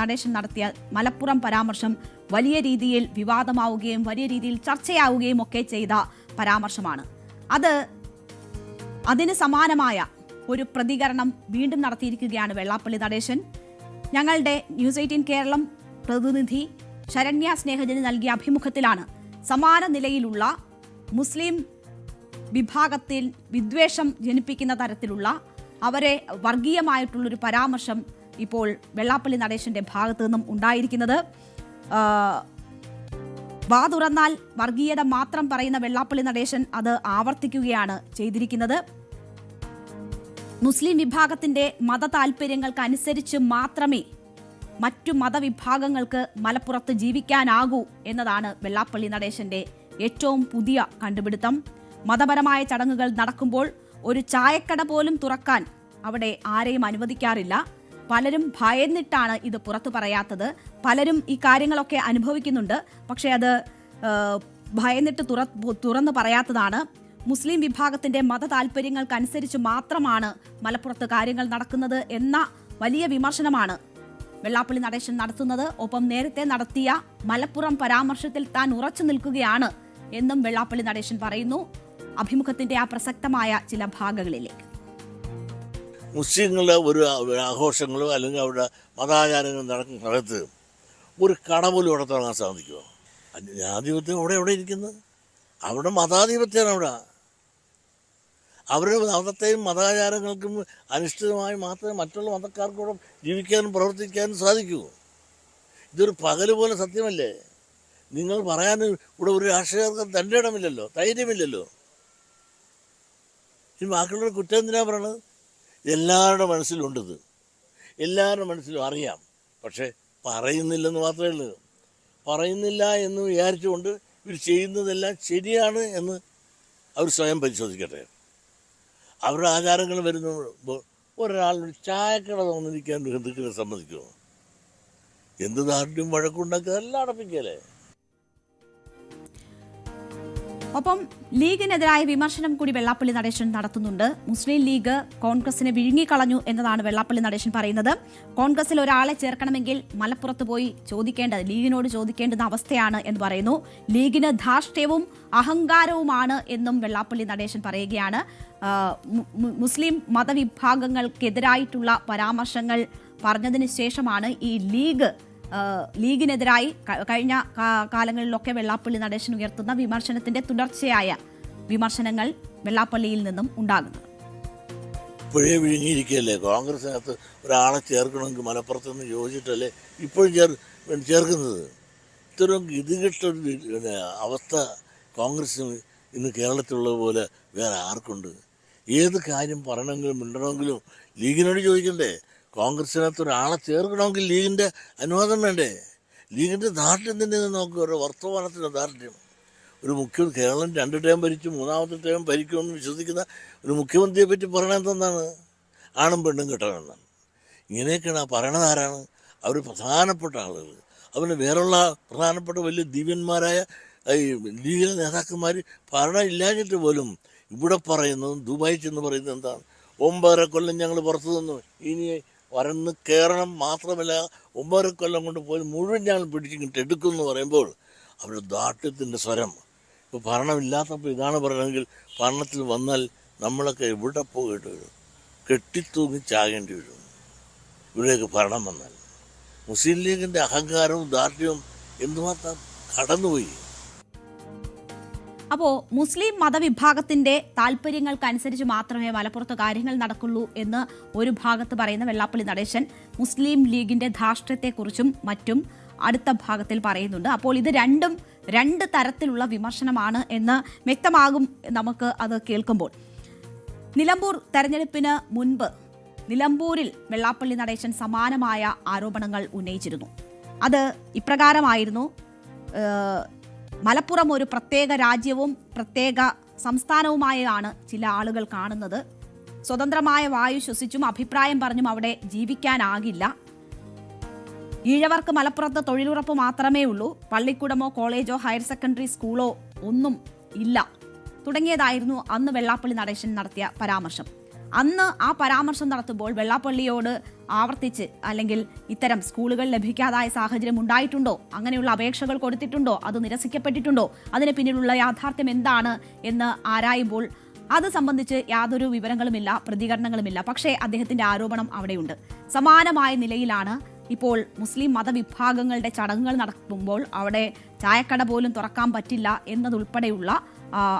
നടേശൻ നടത്തിയ മലപ്പുറം പരാമർശം വലിയ രീതിയിൽ വിവാദമാവുകയും വലിയ രീതിയിൽ ചർച്ചയാവുകയും ഒക്കെ ചെയ്ത പരാമർശമാണ്. അതിന് സമാനമായ ഒരു പ്രതികരണം വീണ്ടും നടത്തിയിരിക്കുകയാണ് വെള്ളാപ്പള്ളി നടേശൻ. ഞങ്ങളുടെ ന്യൂസ് 18 കേരളം പ്രതിനിധി ശരണ്യ സ്നേഹജന് നൽകിയ അഭിമുഖത്തിലാണ് സമാന നിലയിലുള്ള മുസ്ലിം വിഭാഗത്തിൽ വിദ്വേഷം ജനിപ്പിക്കുന്ന തരത്തിലുള്ള അവരെ വർഗീയമായിട്ടുള്ളൊരു പരാമർശം ഇപ്പോൾ വെള്ളാപ്പള്ളി നടേശന്റെ ഭാഗത്തു നിന്നും ഉണ്ടായിരിക്കുന്നത്. വാ തുറന്നാൽ വർഗീയത മാത്രം പറയുന്ന വെള്ളാപ്പള്ളി നടേശൻ അത് ആവർത്തിക്കുകയാണ് ചെയ്തിരിക്കുന്നത്. മുസ്ലിം വിഭാഗത്തിന്റെ മത താൽപര്യങ്ങൾക്ക് അനുസരിച്ച് മാത്രമേ മറ്റു മതവിഭാഗങ്ങൾക്ക് മലപ്പുറത്ത് ജീവിക്കാനാകൂ എന്നതാണ് വെള്ളാപ്പള്ളി നടേശന്റെ ഏറ്റവും പുതിയ കണ്ടുപിടുത്തം. മതപരമായ ചടങ്ങുകൾ നടക്കുമ്പോൾ ഒരു ചായക്കട പോലും തുറക്കാൻ അവിടെ ആരെയും അനുവദിക്കാറില്ല. പലരും ഭയന്നിട്ടാണ് ഇത് പുറത്തു പറയാത്തത്. പലരും ഈ കാര്യങ്ങളൊക്കെ അനുഭവിക്കുന്നുണ്ട്, പക്ഷേ അത് ഭയന്നിട്ട് തുറന്നു പറയാത്തതാണ്. മുസ്ലിം വിഭാഗത്തിന്റെ മത താൽപര്യങ്ങൾക്കനുസരിച്ച് മാത്രമാണ് മലപ്പുറത്ത് കാര്യങ്ങൾ നടക്കുന്നത് എന്ന വലിയ വിമർശനമാണ് വെള്ളാപ്പള്ളി നടേശൻ നടത്തുന്നത്. ഒപ്പം നേരത്തെ നടത്തിയ മലപ്പുറം പരാമർശത്തിൽ താൻ ഉറച്ചു നിൽക്കുകയാണ് എന്നും വെള്ളാപ്പള്ളി നടേശൻ പറയുന്നു. അഭിമുഖത്തിന്റെ ആ പ്രസക്തമായ ചില ഭാഗങ്ങളിലേക്ക്. മുസ്ലിങ്ങളുടെ ഒരു ആഘോഷങ്ങളോ അല്ലെങ്കിൽ അവരുടെ മതാചാരങ്ങൾ നടക്കുന്ന സ്ഥലത്ത് ഒരു കട പോലും ഇവിടെ തുടങ്ങാൻ സാധിക്കുമോ? ജനാധിപത്യം എവിടെ ഇരിക്കുന്നത്? അവിടെ മതാധിപത്യമാണ്. അവരുടെ മതത്തെയും മതാചാരങ്ങൾക്കും അനുഷ്ഠിതമായി മാത്രമേ മറ്റുള്ള മതക്കാർക്കൂടെ ജീവിക്കാനും പ്രവർത്തിക്കാനും സാധിക്കൂ. ഇതൊരു പകല് പോലെ സത്യമല്ലേ? നിങ്ങൾ പറയാനും ഇവിടെ ഒരു രാഷ്ട്രീയക്കാർക്ക് തൻ്റെ ഇടമില്ലല്ലോ, ധൈര്യമില്ലല്ലോ. ഈ ബാക്കിയുള്ളവർ കുറ്റം എന്തിനാ പറയണത്? എല്ലാവരുടെ മനസ്സിലുണ്ടത്, എല്ലാവരുടെ മനസ്സിലും അറിയാം. പക്ഷേ പറയുന്നില്ലെന്ന് മാത്രമേ ഉള്ളൂ. പറയുന്നില്ല എന്ന് വിചാരിച്ചുകൊണ്ട് ഇവർ ചെയ്യുന്നതെല്ലാം ശരിയാണ് എന്ന് അവർ സ്വയം പരിശോധിക്കട്ടെ. അവരുടെ ആചാരങ്ങൾ വരുമ്പോൾ ഒരാൾ ചായക്കട വന്നിരിക്കാൻ ഹിന്ദുക്കളെ സമ്മതിക്കുമോ? എന്ത് നാട്ടിലും വഴക്കുണ്ടാക്കുക എല്ലാം അടപ്പിക്കല്ലേ. ഒപ്പം ലീഗിനെതിരായ വിമർശനം കൂടി വെള്ളാപ്പള്ളി നടേശൻ നടത്തുന്നുണ്ട്. മുസ്ലിം ലീഗ് കോൺഗ്രസിനെ വിഴുങ്ങിക്കളഞ്ഞു എന്നതാണ് വെള്ളാപ്പള്ളി നടേശൻ പറയുന്നത്. കോൺഗ്രസിൽ ഒരാളെ ചേർക്കണമെങ്കിൽ മലപ്പുറത്ത് പോയി ലീഗിനോട് ചോദിക്കേണ്ടുന്ന അവസ്ഥയാണ് എന്ന് പറയുന്നു. ലീഗിന് ധാർഷ്ട്യവും അഹങ്കാരവുമാണ് എന്നും വെള്ളാപ്പള്ളി നടേശൻ പറയുകയാണ്. മുസ്ലിം മതവിഭാഗങ്ങൾക്കെതിരായിട്ടുള്ള പരാമർശങ്ങൾ പറഞ്ഞതിന് ശേഷമാണ് ഈ ലീഗിനെതിരായി കഴിഞ്ഞ കാലങ്ങളിലൊക്കെ വെള്ളാപ്പള്ളി നടേശൻ ഉയർത്തുന്ന വിമർശനത്തിന്റെ തുടർച്ചയായ വിമർശനങ്ങൾ വെള്ളാപ്പള്ളിയിൽ നിന്നും ഉണ്ടാകുന്നത്. ഇപ്പോഴേ വിഴുങ്ങിയിരിക്കുകയല്ലേ. കോൺഗ്രസിനകത്ത് ഒരാളെ ചേർക്കണമെങ്കിൽ മലപ്പുറത്ത് നിന്ന് ചോദിച്ചിട്ടല്ലേ ഇപ്പോഴും ചേർക്കുന്നത്. ഇത്തരം ഗതികെട്ടൊരു അവസ്ഥ കോൺഗ്രസിന് ഇന്ന് കേരളത്തിലുള്ള പോലെ വേറെ ആർക്കുണ്ട്? ഏത് കാര്യം പറയണമെങ്കിലും മിണ്ടണമെങ്കിലും ലീഗിനോട് ചോദിക്കണ്ടേ? കോൺഗ്രസിനകത്ത് ഒരാളെ ചേർക്കണമെങ്കിൽ ലീഗിൻ്റെ അനുവാദം വേണ്ടേ? ലീഗിൻ്റെ ദാർഢ്യം തന്നെ നോക്കുക. ഒരു വർത്തമാനത്തിൻ്റെ ദാർഢ്യം. ഒരു കേരളം 2 ടേം ഭരിച്ചു, 3ാമത്തെ ടേം ഭരിക്കുമെന്ന് വിശ്വസിക്കുന്ന ഒരു മുഖ്യമന്ത്രിയെ പറ്റി പറയണത് എന്താണ്? ആണും പെണ്ണും കെട്ടണമെന്നാണ്. ഇങ്ങനെയൊക്കെയാണ് പറയണത്. ആരാണ് അവർ? പ്രധാനപ്പെട്ട ആളുകൾ. അവന് വേറുള്ള പ്രധാനപ്പെട്ട വലിയ ദിവ്യന്മാരായ ഈ ലീഗിലെ നേതാക്കന്മാർ ഭരണം ഇല്ലാഞ്ഞിട്ട് പോലും ഇവിടെ പറയുന്നതും ദുബായ് ചെന്ന് പറയുന്നത് എന്താണ്? 9.5 കൊല്ലം ഞങ്ങൾ പുറത്തു നിന്നു, ഇനി വരന്ന് കയറണം, മാത്രമല്ല 9.5 കൊല്ലം കൊണ്ട് പോയി മുഴുവൻ ഞങ്ങൾ പിടിച്ചിട്ട് എടുക്കുമെന്ന് പറയുമ്പോൾ അവരുടെ ദാർഢ്യത്തിൻ്റെ സ്വരം. ഇപ്പോൾ ഭരണമില്ലാത്തപ്പോൾ ഇതാണ് പറയണമെങ്കിൽ ഭരണത്തിൽ വന്നാൽ നമ്മളൊക്കെ എവിടെ പോയിട്ട് വരും? കെട്ടിത്തൂങ്ങി ചാകേണ്ടി വരും ഇവിടെയൊക്കെ ഭരണം വന്നാൽ. മുസ്ലിം ലീഗിൻ്റെ അഹങ്കാരവും ദാർഢ്യവും എന്തുമാത്രം കടന്നുപോയി. അപ്പോൾ മുസ്ലിം മതവിഭാഗത്തിന്റെ താല്പര്യങ്ങൾക്കനുസരിച്ച് മാത്രമേ മലപ്പുറത്ത് കാര്യങ്ങൾ നടക്കുള്ളൂ എന്ന് ഒരു ഭാഗത്ത് പറയുന്ന വെള്ളാപ്പള്ളി നടേശൻ മുസ്ലിം ലീഗിന്റെ ധാർഷ്ട്യത്തെക്കുറിച്ചും മറ്റും അടുത്ത ഭാഗത്തിൽ പറയുന്നുണ്ട്. അപ്പോൾ ഇത് രണ്ടും 2 തരത്തിലുള്ള വിമർശനമാണ് എന്ന് വ്യക്തമാകും നമുക്ക് അത് കേൾക്കുമ്പോൾ. നിലമ്പൂർ തെരഞ്ഞെടുപ്പിന് മുൻപ് നിലമ്പൂരിൽ വെള്ളാപ്പള്ളി നടേശൻ സമാനമായ ആരോപണങ്ങൾ ഉന്നയിച്ചിരുന്നു. അത് ഇപ്രകാരമായിരുന്നു: മലപ്പുറം ഒരു പ്രത്യേക രാജ്യവും പ്രത്യേക സംസ്ഥാനവുമായാണ് ചില ആളുകൾ കാണുന്നത്. സ്വതന്ത്രമായ വായു ശ്വസിച്ചും അഭിപ്രായം പറഞ്ഞും അവിടെ ജീവിക്കാനാകില്ല. ഈഴവർക്ക് മലപ്പുറത്ത് തൊഴിലുറപ്പ് മാത്രമേ ഉള്ളൂ. പള്ളിക്കൂടമോ കോളേജോ ഹയർ സെക്കൻഡറി സ്കൂളോ ഒന്നും ഇല്ല തുടങ്ങിയതായിരുന്നു അന്ന് വെള്ളാപ്പള്ളി നടേശൻ നടത്തിയ പരാമർശം. അന്ന് ആ പരാമർശം നടത്തുമ്പോൾ വെള്ളാപ്പള്ളിയോട് ആവർത്തിച്ച് അല്ലെങ്കിൽ ഇത്തരം സ്കൂളുകൾ ലഭിക്കാതായ സാഹചര്യം ഉണ്ടായിട്ടുണ്ടോ, അങ്ങനെയുള്ള അപേക്ഷകൾ കൊടുത്തിട്ടുണ്ടോ, അത് നിരസിക്കപ്പെട്ടിട്ടുണ്ടോ, അതിന് പിന്നിലുള്ള യാഥാർത്ഥ്യം എന്താണ് എന്ന് ആരായുമ്പോൾ അത് സംബന്ധിച്ച് യാതൊരു വിവരങ്ങളുമില്ല, പ്രതികരണങ്ങളുമില്ല. പക്ഷേ അദ്ദേഹത്തിന്റെ ആരോപണം അവിടെയുണ്ട്. സമാനമായ നിലയിലാണ് ഇപ്പോൾ മുസ്ലിം മതവിഭാഗങ്ങളുടെ ചടങ്ങുകൾ നടക്കുമ്പോൾ അവിടെ ചായക്കട പോലും തുറക്കാൻ പറ്റില്ല എന്നതുൾപ്പെടെയുള്ള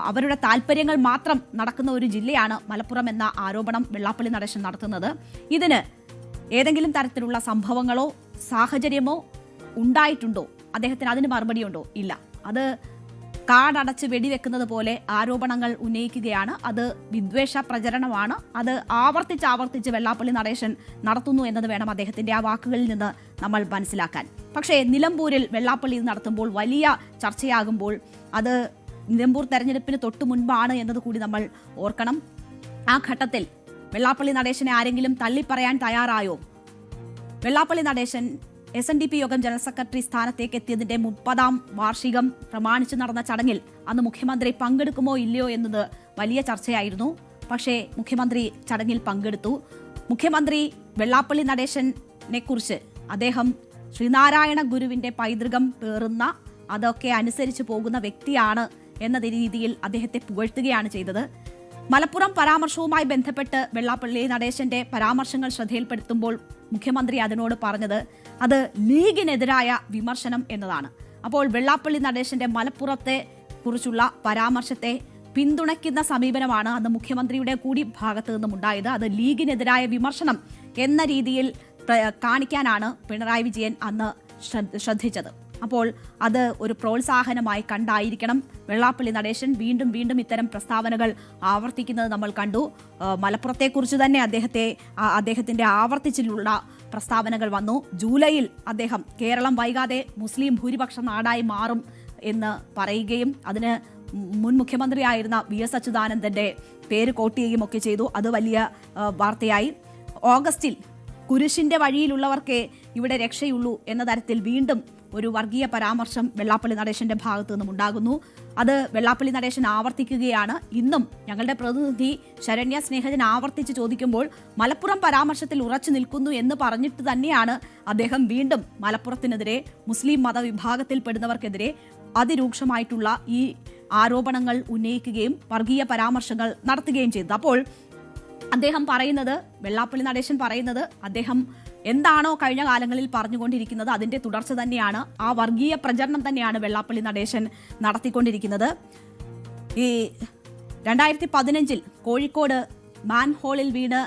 അവരുടെ താല്പര്യങ്ങൾ മാത്രം നടക്കുന്ന ഒരു ജില്ലയാണ് മലപ്പുറം എന്ന ആരോപണം വെള്ളാപ്പള്ളി നടേശൻ നടത്തുന്നത്. ഇതിന് ഏതെങ്കിലും തരത്തിലുള്ള സംഭവങ്ങളോ സാഹചര്യമോ ഉണ്ടായിട്ടുണ്ടോ? അദ്ദേഹത്തിന് അതിന് മറുപടിയുണ്ടോ? ഇല്ല. അത് കാടടച്ച് വെടിവെക്കുന്നത് പോലെ ആരോപണങ്ങൾ ഉന്നയിക്കുകയാണ്. അത് വിദ്വേഷ പ്രചരണമാണ്. അത് ആവർത്തിച്ച് വെള്ളാപ്പള്ളി നടേശൻ നടത്തുന്നു എന്നത് വേണം അദ്ദേഹത്തിന്റെ ആ വാക്കുകളിൽ നിന്ന് നമ്മൾ മനസ്സിലാക്കാൻ. പക്ഷേ നിലമ്പൂരിൽ വെള്ളാപ്പള്ളി നടത്തുമ്പോൾ വലിയ ചർച്ചയാകുമ്പോൾ അത് നിലമ്പൂർ തെരഞ്ഞെടുപ്പിന് തൊട്ടു മുൻപാണ് എന്നത് കൂടി നമ്മൾ ഓർക്കണം. ആ ഘട്ടത്തിൽ വെള്ളാപ്പള്ളി നടേശനെ ആരെങ്കിലും തള്ളിപ്പറയാൻ തയ്യാറായോ? വെള്ളാപ്പള്ളി നടേശൻ SNDP യോഗം ജനറൽ സെക്രട്ടറി സ്ഥാനത്തേക്ക് എത്തിയതിന്റെ 30ാം വാർഷികം പ്രമാണിച്ച് നടന്ന ചടങ്ങിൽ അന്ന് മുഖ്യമന്ത്രി പങ്കെടുക്കുമോ ഇല്ലയോ എന്നത് വലിയ ചർച്ചയായിരുന്നു. പക്ഷേ മുഖ്യമന്ത്രി ചടങ്ങിൽ പങ്കെടുത്തു. മുഖ്യമന്ത്രി വെള്ളാപ്പള്ളി നടേശനെ കുറിച്ച് അദ്ദേഹം ശ്രീനാരായണ ഗുരുവിന്റെ പൈതൃകം പേറുന്ന, അതൊക്കെ അനുസരിച്ച് പോകുന്ന വ്യക്തിയാണ് എന്ന രീതിയിൽ അദ്ദേഹത്തെ പുകഴ്ത്തുകയാണ് ചെയ്തത്. മലപ്പുറം പരാമർശവുമായി ബന്ധപ്പെട്ട് വെള്ളാപ്പള്ളി നടേശന്റെ പരാമർശങ്ങൾ ശ്രദ്ധയിൽപ്പെടുത്തുമ്പോൾ മുഖ്യമന്ത്രി അതിനോട് പറഞ്ഞത് അത് ലീഗിനെതിരായ വിമർശനം എന്നതാണ്. അപ്പോൾ വെള്ളാപ്പള്ളി നടേശന്റെ മലപ്പുറത്തെ കുറിച്ചുള്ള പരാമർശത്തെ പിന്തുണയ്ക്കുന്ന സമീപനമാണ് അന്ന് മുഖ്യമന്ത്രിയുടെ കൂടി ഭാഗത്തു നിന്നും ഉണ്ടായത്. അത് ലീഗിനെതിരായ വിമർശനം എന്ന രീതിയിൽ കാണിക്കാനാണ് പിണറായി വിജയൻ അന്ന് ശ്രദ്ധിച്ചത്. അപ്പോൾ അത് ഒരു പ്രോത്സാഹനമായി കണ്ടായിരിക്കണം വെള്ളാപ്പള്ളി നടേശൻ വീണ്ടും ഇത്തരം പ്രസ്താവനകൾ ആവർത്തിക്കുന്നത് നമ്മൾ കണ്ടു. മലപ്പുറത്തെക്കുറിച്ച് തന്നെ അദ്ദേഹത്തിന്റെ ആവർത്തിച്ചിലുള്ള പ്രസ്താവനകൾ വന്നു. ജൂലൈയിൽ അദ്ദേഹം കേരളം വൈകാതെ മുസ്ലിം ഭൂരിപക്ഷ നാടായി മാറും എന്ന് പറയുകയും അതിന് മുൻ മുഖ്യമന്ത്രിയായിരുന്ന VS അച്യുതാനന്ദന്റെ പേര് കോട്ട് ചെയ്യുകയും ഒക്കെ ചെയ്തു. അത് വലിയ വാർത്തയായി. ഓഗസ്റ്റിൽ കുരിശിന്റെ വഴിയിലുള്ളവർക്കേ ഇവിടെ രക്ഷയുള്ളൂ എന്ന തരത്തിൽ വീണ്ടും ഒരു വർഗീയ പരാമർശം വെള്ളാപ്പള്ളി നടേശന്റെ ഭാഗത്തു നിന്നും ഉണ്ടാകുന്നു. അത് വെള്ളാപ്പള്ളി നടേശൻ ആവർത്തിക്കുകയാണ്. ഇന്നും ഞങ്ങളുടെ പ്രതിനിധി ശരണ്യ സ്നേഹജൻ ആവർത്തിച്ച് ചോദിക്കുമ്പോൾ മലപ്പുറം പരാമർശത്തിൽ ഉറച്ചു നിൽക്കുന്നു എന്ന് പറഞ്ഞിട്ട് തന്നെയാണ് അദ്ദേഹം വീണ്ടും മലപ്പുറത്തിനെതിരെ, മുസ്ലിം മതവിഭാഗത്തിൽപ്പെടുന്നവർക്കെതിരെ അതിരൂക്ഷമായിട്ടുള്ള ഈ ആരോപണങ്ങൾ ഉന്നയിക്കുകയും വർഗീയ പരാമർശങ്ങൾ നടത്തുകയും ചെയ്തത്. അപ്പോൾ അദ്ദേഹം പറയുന്നത്, വെള്ളാപ്പള്ളി നടേശൻ പറയുന്നത്, അദ്ദേഹം എന്താണോ കഴിഞ്ഞ കാലങ്ങളിൽ പറഞ്ഞുകൊണ്ടിരിക്കുന്നത് അതിന്റെ തുടർച്ച തന്നെയാണ്. ആ വർഗീയ പ്രചരണം തന്നെയാണ് വെള്ളാപ്പള്ളി നടേശൻ നടത്തിക്കൊണ്ടിരിക്കുന്നത്. ഈ 2015 കോഴിക്കോട് മാൻഹോളിൽ വീണ്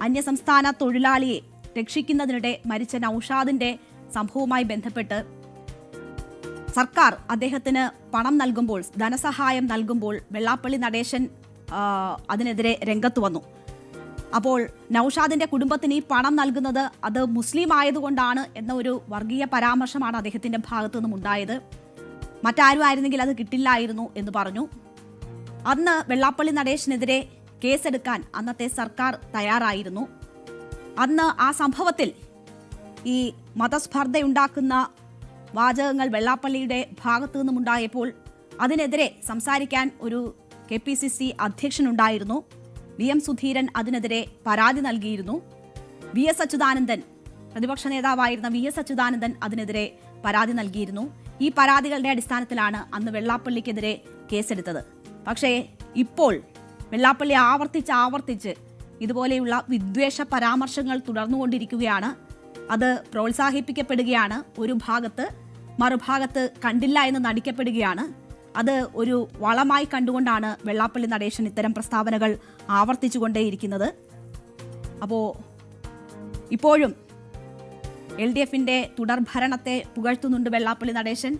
അന്യസംസ്ഥാന തൊഴിലാളിയെ രക്ഷിക്കുന്നതിനിടെ മരിച്ച നൌഷാദിന്റെ സംഭവവുമായി ബന്ധപ്പെട്ട് സർക്കാർ അദ്ദേഹത്തിന് പണം നൽകുമ്പോൾ, ധനസഹായം നൽകുമ്പോൾ വെള്ളാപ്പള്ളി നടേശൻ അതിനെതിരെ രംഗത്ത് വന്നു. അപ്പോൾ നൌഷാദിന്റെ കുടുംബത്തിന് ഈ പണം നൽകുന്നത് അത് മുസ്ലിം ആയതുകൊണ്ടാണ് എന്ന ഒരു വർഗീയ പരാമർശമാണ് അദ്ദേഹത്തിന്റെ ഭാഗത്തു നിന്നും ഉണ്ടായത്. മറ്റാരും ആയിരുന്നെങ്കിൽ അത് കിട്ടില്ലായിരുന്നു എന്ന് പറഞ്ഞു. അന്ന് വെള്ളാപ്പള്ളി നടേശനെതിരെ കേസെടുക്കാൻ അന്നത്തെ സർക്കാർ തയ്യാറായിരുന്നു. അന്ന് ആ സംഭവത്തിൽ ഈ മതസ്പർദ്ധയുണ്ടാക്കുന്ന വാചകങ്ങൾ വെള്ളാപ്പള്ളിയുടെ ഭാഗത്തു നിന്നും ഉണ്ടായപ്പോൾ അതിനെതിരെ സംസാരിക്കാൻ ഒരു KPCC അധ്യക്ഷനുണ്ടായിരുന്നു. VM സുധീരൻ അതിനെതിരെ പരാതി നൽകിയിരുന്നു. VS അച്യുതാനന്ദൻ, പ്രതിപക്ഷ നേതാവായിരുന്ന VS അച്യുതാനന്ദൻ അതിനെതിരെ പരാതി നൽകിയിരുന്നു. ഈ പരാതികളുടെ അടിസ്ഥാനത്തിലാണ് അന്ന് വെള്ളാപ്പള്ളിക്കെതിരെ കേസെടുത്തത്. പക്ഷേ ഇപ്പോൾ വെള്ളാപ്പള്ളി ആവർത്തിച്ച് ഇതുപോലെയുള്ള വിദ്വേഷ പരാമർശങ്ങൾ തുടർന്നുകൊണ്ടിരിക്കുകയാണ്. അത് പ്രോത്സാഹിപ്പിക്കപ്പെടുകയാണ്. ഒരു ഭാഗത്ത്, മറുഭാഗത്ത് കണ്ടില്ല എന്ന് നടിക്കപ്പെടുകയാണ്. അത് ഒരു വളമായി കണ്ടുകൊണ്ടാണ് വെള്ളാപ്പള്ളി നടേശൻ ഇത്തരം പ്രസ്താവനകൾ ആവർത്തിച്ചുകൊണ്ടേയിരിക്കുന്നത്. അപ്പോൾ ഇപ്പോഴും LDFന്റെ തുടർഭരണത്തെ പുകഴ്ത്തുന്നുണ്ട് വെള്ളാപ്പള്ളി നടേശൻ.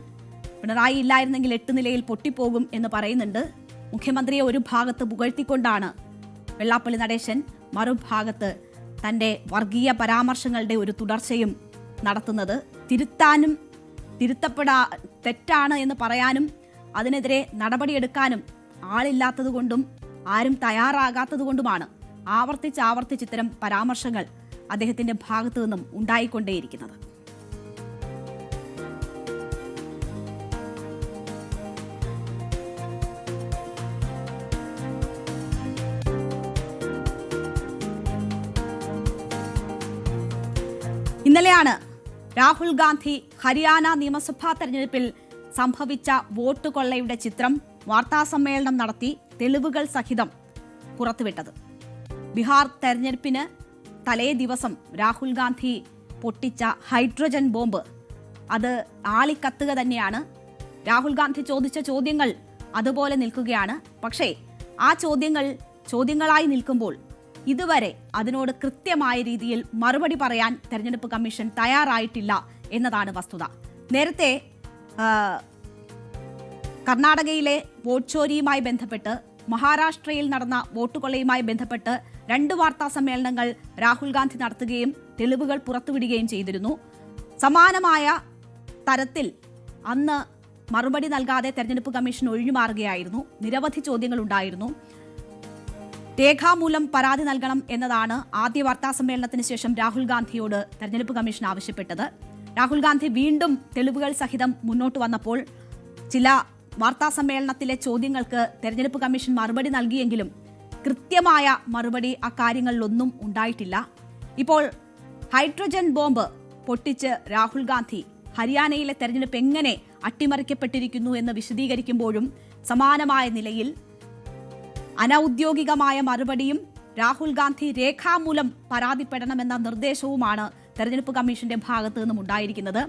പിണറായി ഇല്ലായിരുന്നെങ്കിൽ 8 നിലയിൽ പൊട്ടിപ്പോകും എന്ന് പറയുന്നുണ്ട്. മുഖ്യമന്ത്രിയെ ഒരു ഭാഗത്ത് പുകഴ്ത്തിക്കൊണ്ടാണ് വെള്ളാപ്പള്ളി നടേശൻ മറുഭാഗത്ത് തന്റെ വർഗീയ പരാമർശങ്ങളുടെ ഒരു തുടർച്ചയും നടത്തുന്നത്. തിരുത്താനും തെറ്റാണ് എന്ന് പറയാനും അതിനെതിരെ നടപടിയെടുക്കാനും ആളില്ലാത്തതുകൊണ്ടും ആരും തയ്യാറാകാത്തതുകൊണ്ടുമാണ് ആവർത്തിച്ച് ഇത്തരം പരാമർശങ്ങൾ അദ്ദേഹത്തിന്റെ ഭാഗത്തു നിന്നും ഉണ്ടായിക്കൊണ്ടേയിരിക്കുന്നത്. ഇന്നലെയാണ് രാഹുൽ ഗാന്ധി ഹരിയാന നിയമസഭാ തെരഞ്ഞെടുപ്പിൽ സംഭവിച്ച വോട്ട് കൊള്ളയുടെ ചിത്രം വാർത്താസമ്മേളനം നടത്തി തെളിവുകൾ സഹിതം പുറത്തുവിട്ടത്. ബീഹാർ തെരഞ്ഞെടുപ്പിന് തലേ ദിവസം രാഹുൽ ഗാന്ധി പൊട്ടിച്ച ഹൈഡ്രജൻ ബോംബ് അത് ആളിക്കത്തുക തന്നെയാണ്. രാഹുൽ ഗാന്ധി ചോദിച്ച ചോദ്യങ്ങൾ അതുപോലെ നിൽക്കുകയാണ്. പക്ഷേ ആ ചോദ്യങ്ങളായി നിൽക്കുമ്പോൾ ഇതുവരെ അതിനോട് കൃത്യമായ രീതിയിൽ മറുപടി പറയാൻ തെരഞ്ഞെടുപ്പ് കമ്മീഷൻ തയ്യാറായിട്ടില്ല എന്നതാണ് വസ്തുത. നേരത്തെ കർണാടകയിലെ വോട്ട് ചോരിയുമായി ബന്ധപ്പെട്ട് മഹാരാഷ്ട്രയിൽ നടന്ന വോട്ട് കൊള്ളയുമായി ബന്ധപ്പെട്ട് 2 വാർത്താ സമ്മേളനങ്ങൾ രാഹുൽ ഗാന്ധി നടത്തുകയും തെളിവുകൾ പുറത്തുവിടുകയും ചെയ്തിരുന്നു. സമാനമായ തരത്തിൽ അന്ന് മറുപടി നൽകാതെ തെരഞ്ഞെടുപ്പ് കമ്മീഷൻ ഒഴിഞ്ഞുമാറുകയായിരുന്നു. നിരവധി ചോദ്യങ്ങൾ ഉണ്ടായിരുന്നു. രേഖാമൂലം പരാതി നൽകണം എന്നതാണ് ആദ്യ വാർത്താ സമ്മേളനത്തിന് ശേഷം രാഹുൽ ഗാന്ധിയോട് തെരഞ്ഞെടുപ്പ് കമ്മീഷൻ ആവശ്യപ്പെട്ടത്. രാഹുൽ ഗാന്ധി വീണ്ടും തെളിവുകൾ സഹിതം മുന്നോട്ട് വന്നപ്പോൾ ചില വാർത്താ സമ്മേളനത്തിലെ ചോദ്യങ്ങൾക്ക് തെരഞ്ഞെടുപ്പ് കമ്മീഷൻ മറുപടി നൽകിയെങ്കിലും കൃത്യമായ മറുപടി അക്കാര്യങ്ങളിലൊന്നും ഉണ്ടായിട്ടില്ല. ഇപ്പോൾ ഹൈഡ്രജൻ ബോംബ് പൊട്ടിച്ച് രാഹുൽ ഗാന്ധി ഹരിയാനയിലെ തെരഞ്ഞെടുപ്പ് എങ്ങനെ അട്ടിമറിക്കപ്പെട്ടിരിക്കുന്നു എന്ന് വിശദീകരിക്കുമ്പോഴും സമാനമായ നിലയിൽ അനൌദ്യോഗികമായ മറുപടിയും രാഹുൽ ഗാന്ധി രേഖാമൂലം പരാതിപ്പെടണമെന്ന നിർദ്ദേശവുമാണ് തെരഞ്ഞെടുപ്പ് കമ്മീഷന്റെ ഭാഗത്തു നിന്നും ഉണ്ടായിരിക്കുന്നത്.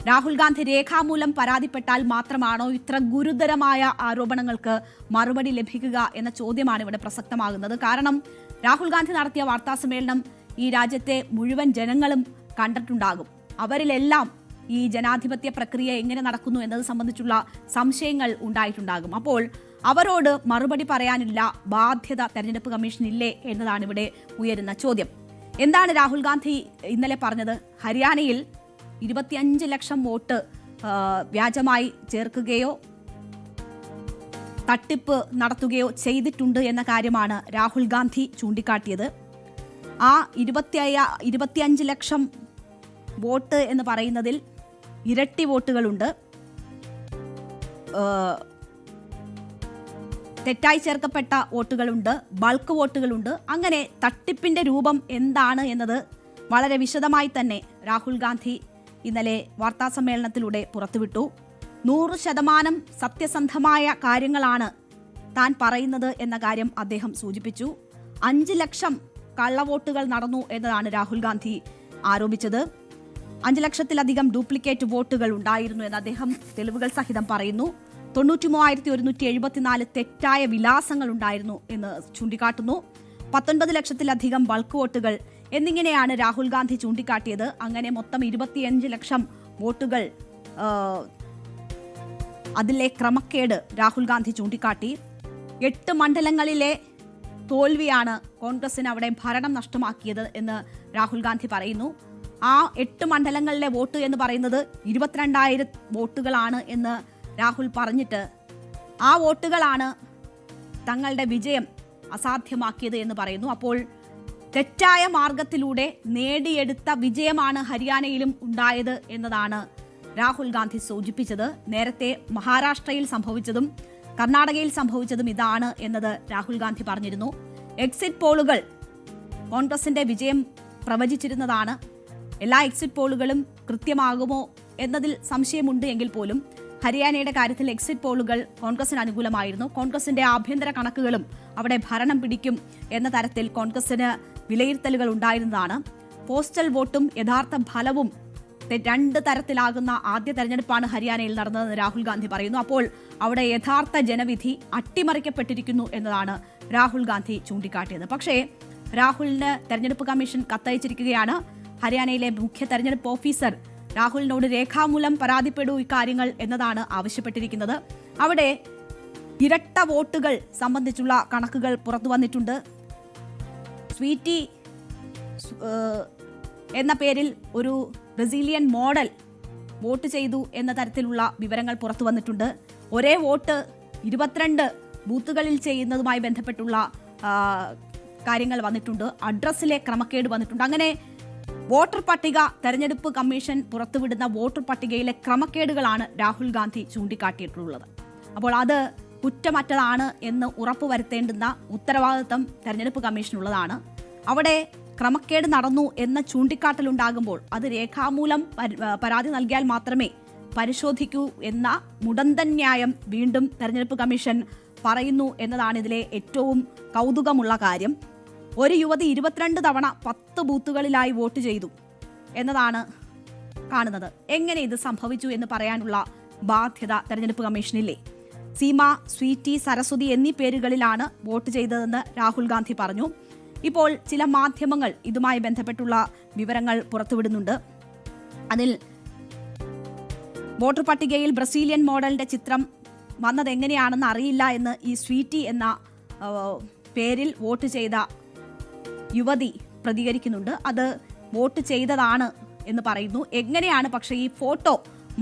രാഹുൽ ഗാന്ധി രേഖാമൂലം പരാതിപ്പെട്ടാൽ മാത്രമാണോ ഇത്ര ഗുരുതരമായ ആരോപണങ്ങൾക്ക് മറുപടി ലഭിക്കുക എന്ന ചോദ്യമാണ് ഇവിടെ പ്രസക്തമാകുന്നത്. കാരണം രാഹുൽ ഗാന്ധി നടത്തിയ വാർത്താസമ്മേളനം ഈ രാജ്യത്തെ മുഴുവൻ ജനങ്ങളും കണ്ടിട്ടുണ്ടാകും. അവരിലെല്ലാം ഈ ജനാധിപത്യ പ്രക്രിയ എങ്ങനെ നടക്കുന്നു എന്നത് സംബന്ധിച്ചുള്ള സംശയങ്ങൾ ഉണ്ടായിട്ടുണ്ടാകും. അപ്പോൾ അവരോട് മറുപടി പറയാനുള്ള ബാധ്യത തെരഞ്ഞെടുപ്പ് കമ്മീഷനില്ലേ എന്നതാണ് ഇവിടെ ഉയരുന്ന ചോദ്യം. എന്താണ് രാഹുൽ ഗാന്ധി ഇന്നലെ പറഞ്ഞത്? ഹരിയാനയിൽ 25 ലക്ഷം വോട്ട് വ്യാജമായി ചേർക്കുകയോ തട്ടിപ്പ് നടത്തുകയോ ചെയ്തിട്ടുണ്ട് എന്ന കാര്യമാണ് രാഹുൽ ഗാന്ധി ചൂണ്ടിക്കാട്ടിയത്. ആ 25 ലക്ഷം വോട്ട് എന്ന് പറയുന്നതിൽ ഇരട്ടി വോട്ടുകളുണ്ട്, തെറ്റായി ചേർക്കപ്പെട്ട വോട്ടുകളുണ്ട്, ബൾക്ക് വോട്ടുകളുണ്ട്. അങ്ങനെ തട്ടിപ്പിന്റെ രൂപം എന്താണ് എന്നത് വളരെ വിശദമായി തന്നെ രാഹുൽ ഗാന്ധി ഇന്നലെ വാർത്താസമ്മേളനത്തിലൂടെ പുറത്തുവിട്ടു. 100% സത്യസന്ധമായ കാര്യങ്ങളാണ് താൻ പറയുന്നത് എന്ന കാര്യം അദ്ദേഹം സൂചിപ്പിച്ചു. 5 ലക്ഷം കള്ളവോട്ടുകൾ നടന്നു എന്നതാണ് രാഹുൽ ഗാന്ധി ആരോപിച്ചത്. 5 ലക്ഷത്തിലധികം ഡ്യൂപ്ലിക്കേറ്റ് വോട്ടുകൾ ഉണ്ടായിരുന്നു എന്ന് അദ്ദേഹം തെളിവുകൾ സഹിതം പറയുന്നു. 93,174 തെറ്റായ വിലാസങ്ങൾ ഉണ്ടായിരുന്നു എന്ന് ചൂണ്ടിക്കാട്ടുന്നു. 19 ലക്ഷത്തിലധികം ബൾക്ക് വോട്ടുകൾ എന്നിങ്ങനെയാണ് രാഹുൽ ഗാന്ധി ചൂണ്ടിക്കാട്ടിയത്. അങ്ങനെ മൊത്തം 25 ലക്ഷം വോട്ടുകൾ അതിലെ ക്രമക്കേട് രാഹുൽ ഗാന്ധി ചൂണ്ടിക്കാട്ടി. 8 മണ്ഡലങ്ങളിലെ തോൽവിയാണ് കോൺഗ്രസിന് അവിടെ ഭരണം നഷ്ടമാക്കിയത് എന്ന് രാഹുൽ ഗാന്ധി പറയുന്നു. ആ 8 മണ്ഡലങ്ങളിലെ വോട്ട് എന്ന് പറയുന്നത് 22,000 വോട്ടുകളാണ് എന്ന് രാഹുൽ പറഞ്ഞിട്ട് ആ വോട്ടുകളാണ് തങ്ങളുടെ വിജയം അസാധ്യമാക്കിയത് എന്ന് പറയുന്നു. അപ്പോൾ തെറ്റായ മാർഗത്തിലൂടെ നേടിയെടുത്ത വിജയമാണ് ഹരിയാനയിലും ഉണ്ടായത് എന്നതാണ് രാഹുൽ ഗാന്ധി സൂചിപ്പിച്ചത്. നേരത്തെ മഹാരാഷ്ട്രയിൽ സംഭവിച്ചതും കർണാടകയിൽ സംഭവിച്ചതും ഇതാണ് എന്നത് രാഹുൽ ഗാന്ധി പറഞ്ഞിരുന്നു. എക്സിറ്റ് പോളുകൾ കോൺഗ്രസിന്റെ വിജയം പ്രവചിച്ചിരുന്നതാണ്. എല്ലാ എക്സിറ്റ് പോളുകളും കൃത്യമാകുമോ എന്നതിൽ സംശയമുണ്ട് എങ്കിൽ പോലും ഹരിയാനയുടെ കാര്യത്തിൽ എക്സിറ്റ് പോളുകൾ കോൺഗ്രസിന് അനുകൂലമായിരുന്നു. കോൺഗ്രസിന്റെ ആഭ്യന്തര കണക്കുകളും അവിടെ ഭരണം പിടിക്കും എന്ന തരത്തിൽ കോൺഗ്രസിന് വിലയിരുത്തലുകൾ ഉണ്ടായിരുന്നതാണ്. പോസ്റ്റൽ വോട്ടും യഥാർത്ഥ ഫലവും 2 തരത്തിലാകുന്ന ആദ്യ തെരഞ്ഞെടുപ്പാണ് ഹരിയാനയിൽ നടന്നതെന്ന് രാഹുൽ ഗാന്ധി പറയുന്നു. അപ്പോൾ അവിടെ യഥാർത്ഥ ജനവിധി അട്ടിമറിക്കപ്പെട്ടിരിക്കുന്നു എന്നതാണ് രാഹുൽ ഗാന്ധി ചൂണ്ടിക്കാട്ടിയത്. പക്ഷേ രാഹുലിന് തെരഞ്ഞെടുപ്പ് കമ്മീഷൻ കത്തയച്ചിരിക്കുകയാണ്. ഹരിയാനയിലെ മുഖ്യ തെരഞ്ഞെടുപ്പ് ഓഫീസർ രാഹുലിനോട് രേഖാമൂലം പരാതിപ്പെടൂ ഇക്കാര്യങ്ങൾ എന്നതാണ് ആവശ്യപ്പെട്ടിരിക്കുന്നത്. അവിടെ ഇരട്ട വോട്ടുകൾ സംബന്ധിച്ചുള്ള കണക്കുകൾ പുറത്തു വന്നിട്ടുണ്ട്. സ്വീറ്റി എന്ന പേരിൽ ഒരു ബ്രസീലിയൻ മോഡൽ വോട്ട് ചെയ്തു എന്ന തരത്തിലുള്ള വിവരങ്ങൾ പുറത്തു വന്നിട്ടുണ്ട്. ഒരേ വോട്ട് 22 ബൂത്തുകളിൽ ചെയ്യുന്നതുമായി ബന്ധപ്പെട്ടുള്ള കാര്യങ്ങൾ വന്നിട്ടുണ്ട്. അഡ്രസ്സിലെ ക്രമക്കേട് വന്നിട്ടുണ്ട്. അങ്ങനെ വോട്ടർ പട്ടിക തെരഞ്ഞെടുപ്പ് കമ്മീഷൻ പുറത്തുവിടുന്ന വോട്ടർ പട്ടികയിലെ ക്രമക്കേടുകളാണ് രാഹുൽ ഗാന്ധി ചൂണ്ടിക്കാട്ടിയിട്ടുള്ളത്. അപ്പോൾ അത് കുറ്റമറ്റതാണ് എന്ന് ഉറപ്പുവരുത്തേണ്ടുന്ന ഉത്തരവാദിത്തം തെരഞ്ഞെടുപ്പ് കമ്മീഷനുള്ളതാണ്. അവിടെ ക്രമക്കേട് നടന്നു എന്ന ചൂണ്ടിക്കാട്ടലുണ്ടാകുമ്പോൾ അത് രേഖാമൂലം പരാതി നൽകിയാൽ മാത്രമേ പരിശോധിക്കൂ എന്ന മുടന്തൻ ന്യായം വീണ്ടും തെരഞ്ഞെടുപ്പ് കമ്മീഷൻ പറയുന്നു എന്നതാണ് ഇതിലെ ഏറ്റവും കൗതുകമുള്ള കാര്യം. ഒരു യുവതി 22 തവണ 10 ബൂത്തുകളിലായി വോട്ട് ചെയ്തു എന്നതാണ് കാണുന്നത്. എങ്ങനെ ഇത് സംഭവിച്ചു എന്ന് പറയാനുള്ള ബാധ്യത തെരഞ്ഞെടുപ്പ് കമ്മീഷനില്ലേ? സീമ, സ്വീറ്റി, സരസ്വതി എന്നീ പേരുകളിലാണ് വോട്ട് ചെയ്തതെന്ന് രാഹുൽ ഗാന്ധി പറഞ്ഞു. ഇപ്പോൾ ചില മാധ്യമങ്ങൾ ഇതുമായി ബന്ധപ്പെട്ടുള്ള വിവരങ്ങൾ പുറത്തുവിടുന്നുണ്ട്. അതിൽ വോട്ടർ പട്ടികയിൽ ബ്രസീലിയൻ മോഡലിന്റെ ചിത്രം വന്നത് എങ്ങനെയാണെന്ന് അറിയില്ല എന്ന് ഈ സ്വീറ്റി എന്ന പേരിൽ വോട്ട് ചെയ്ത യുവതി പ്രതികരിക്കുന്നുണ്ട്. അത് വോട്ട് ചെയ്തതാണ് എന്ന് പറയുന്നു. എങ്ങനെയാണ് പക്ഷേ ഈ ഫോട്ടോ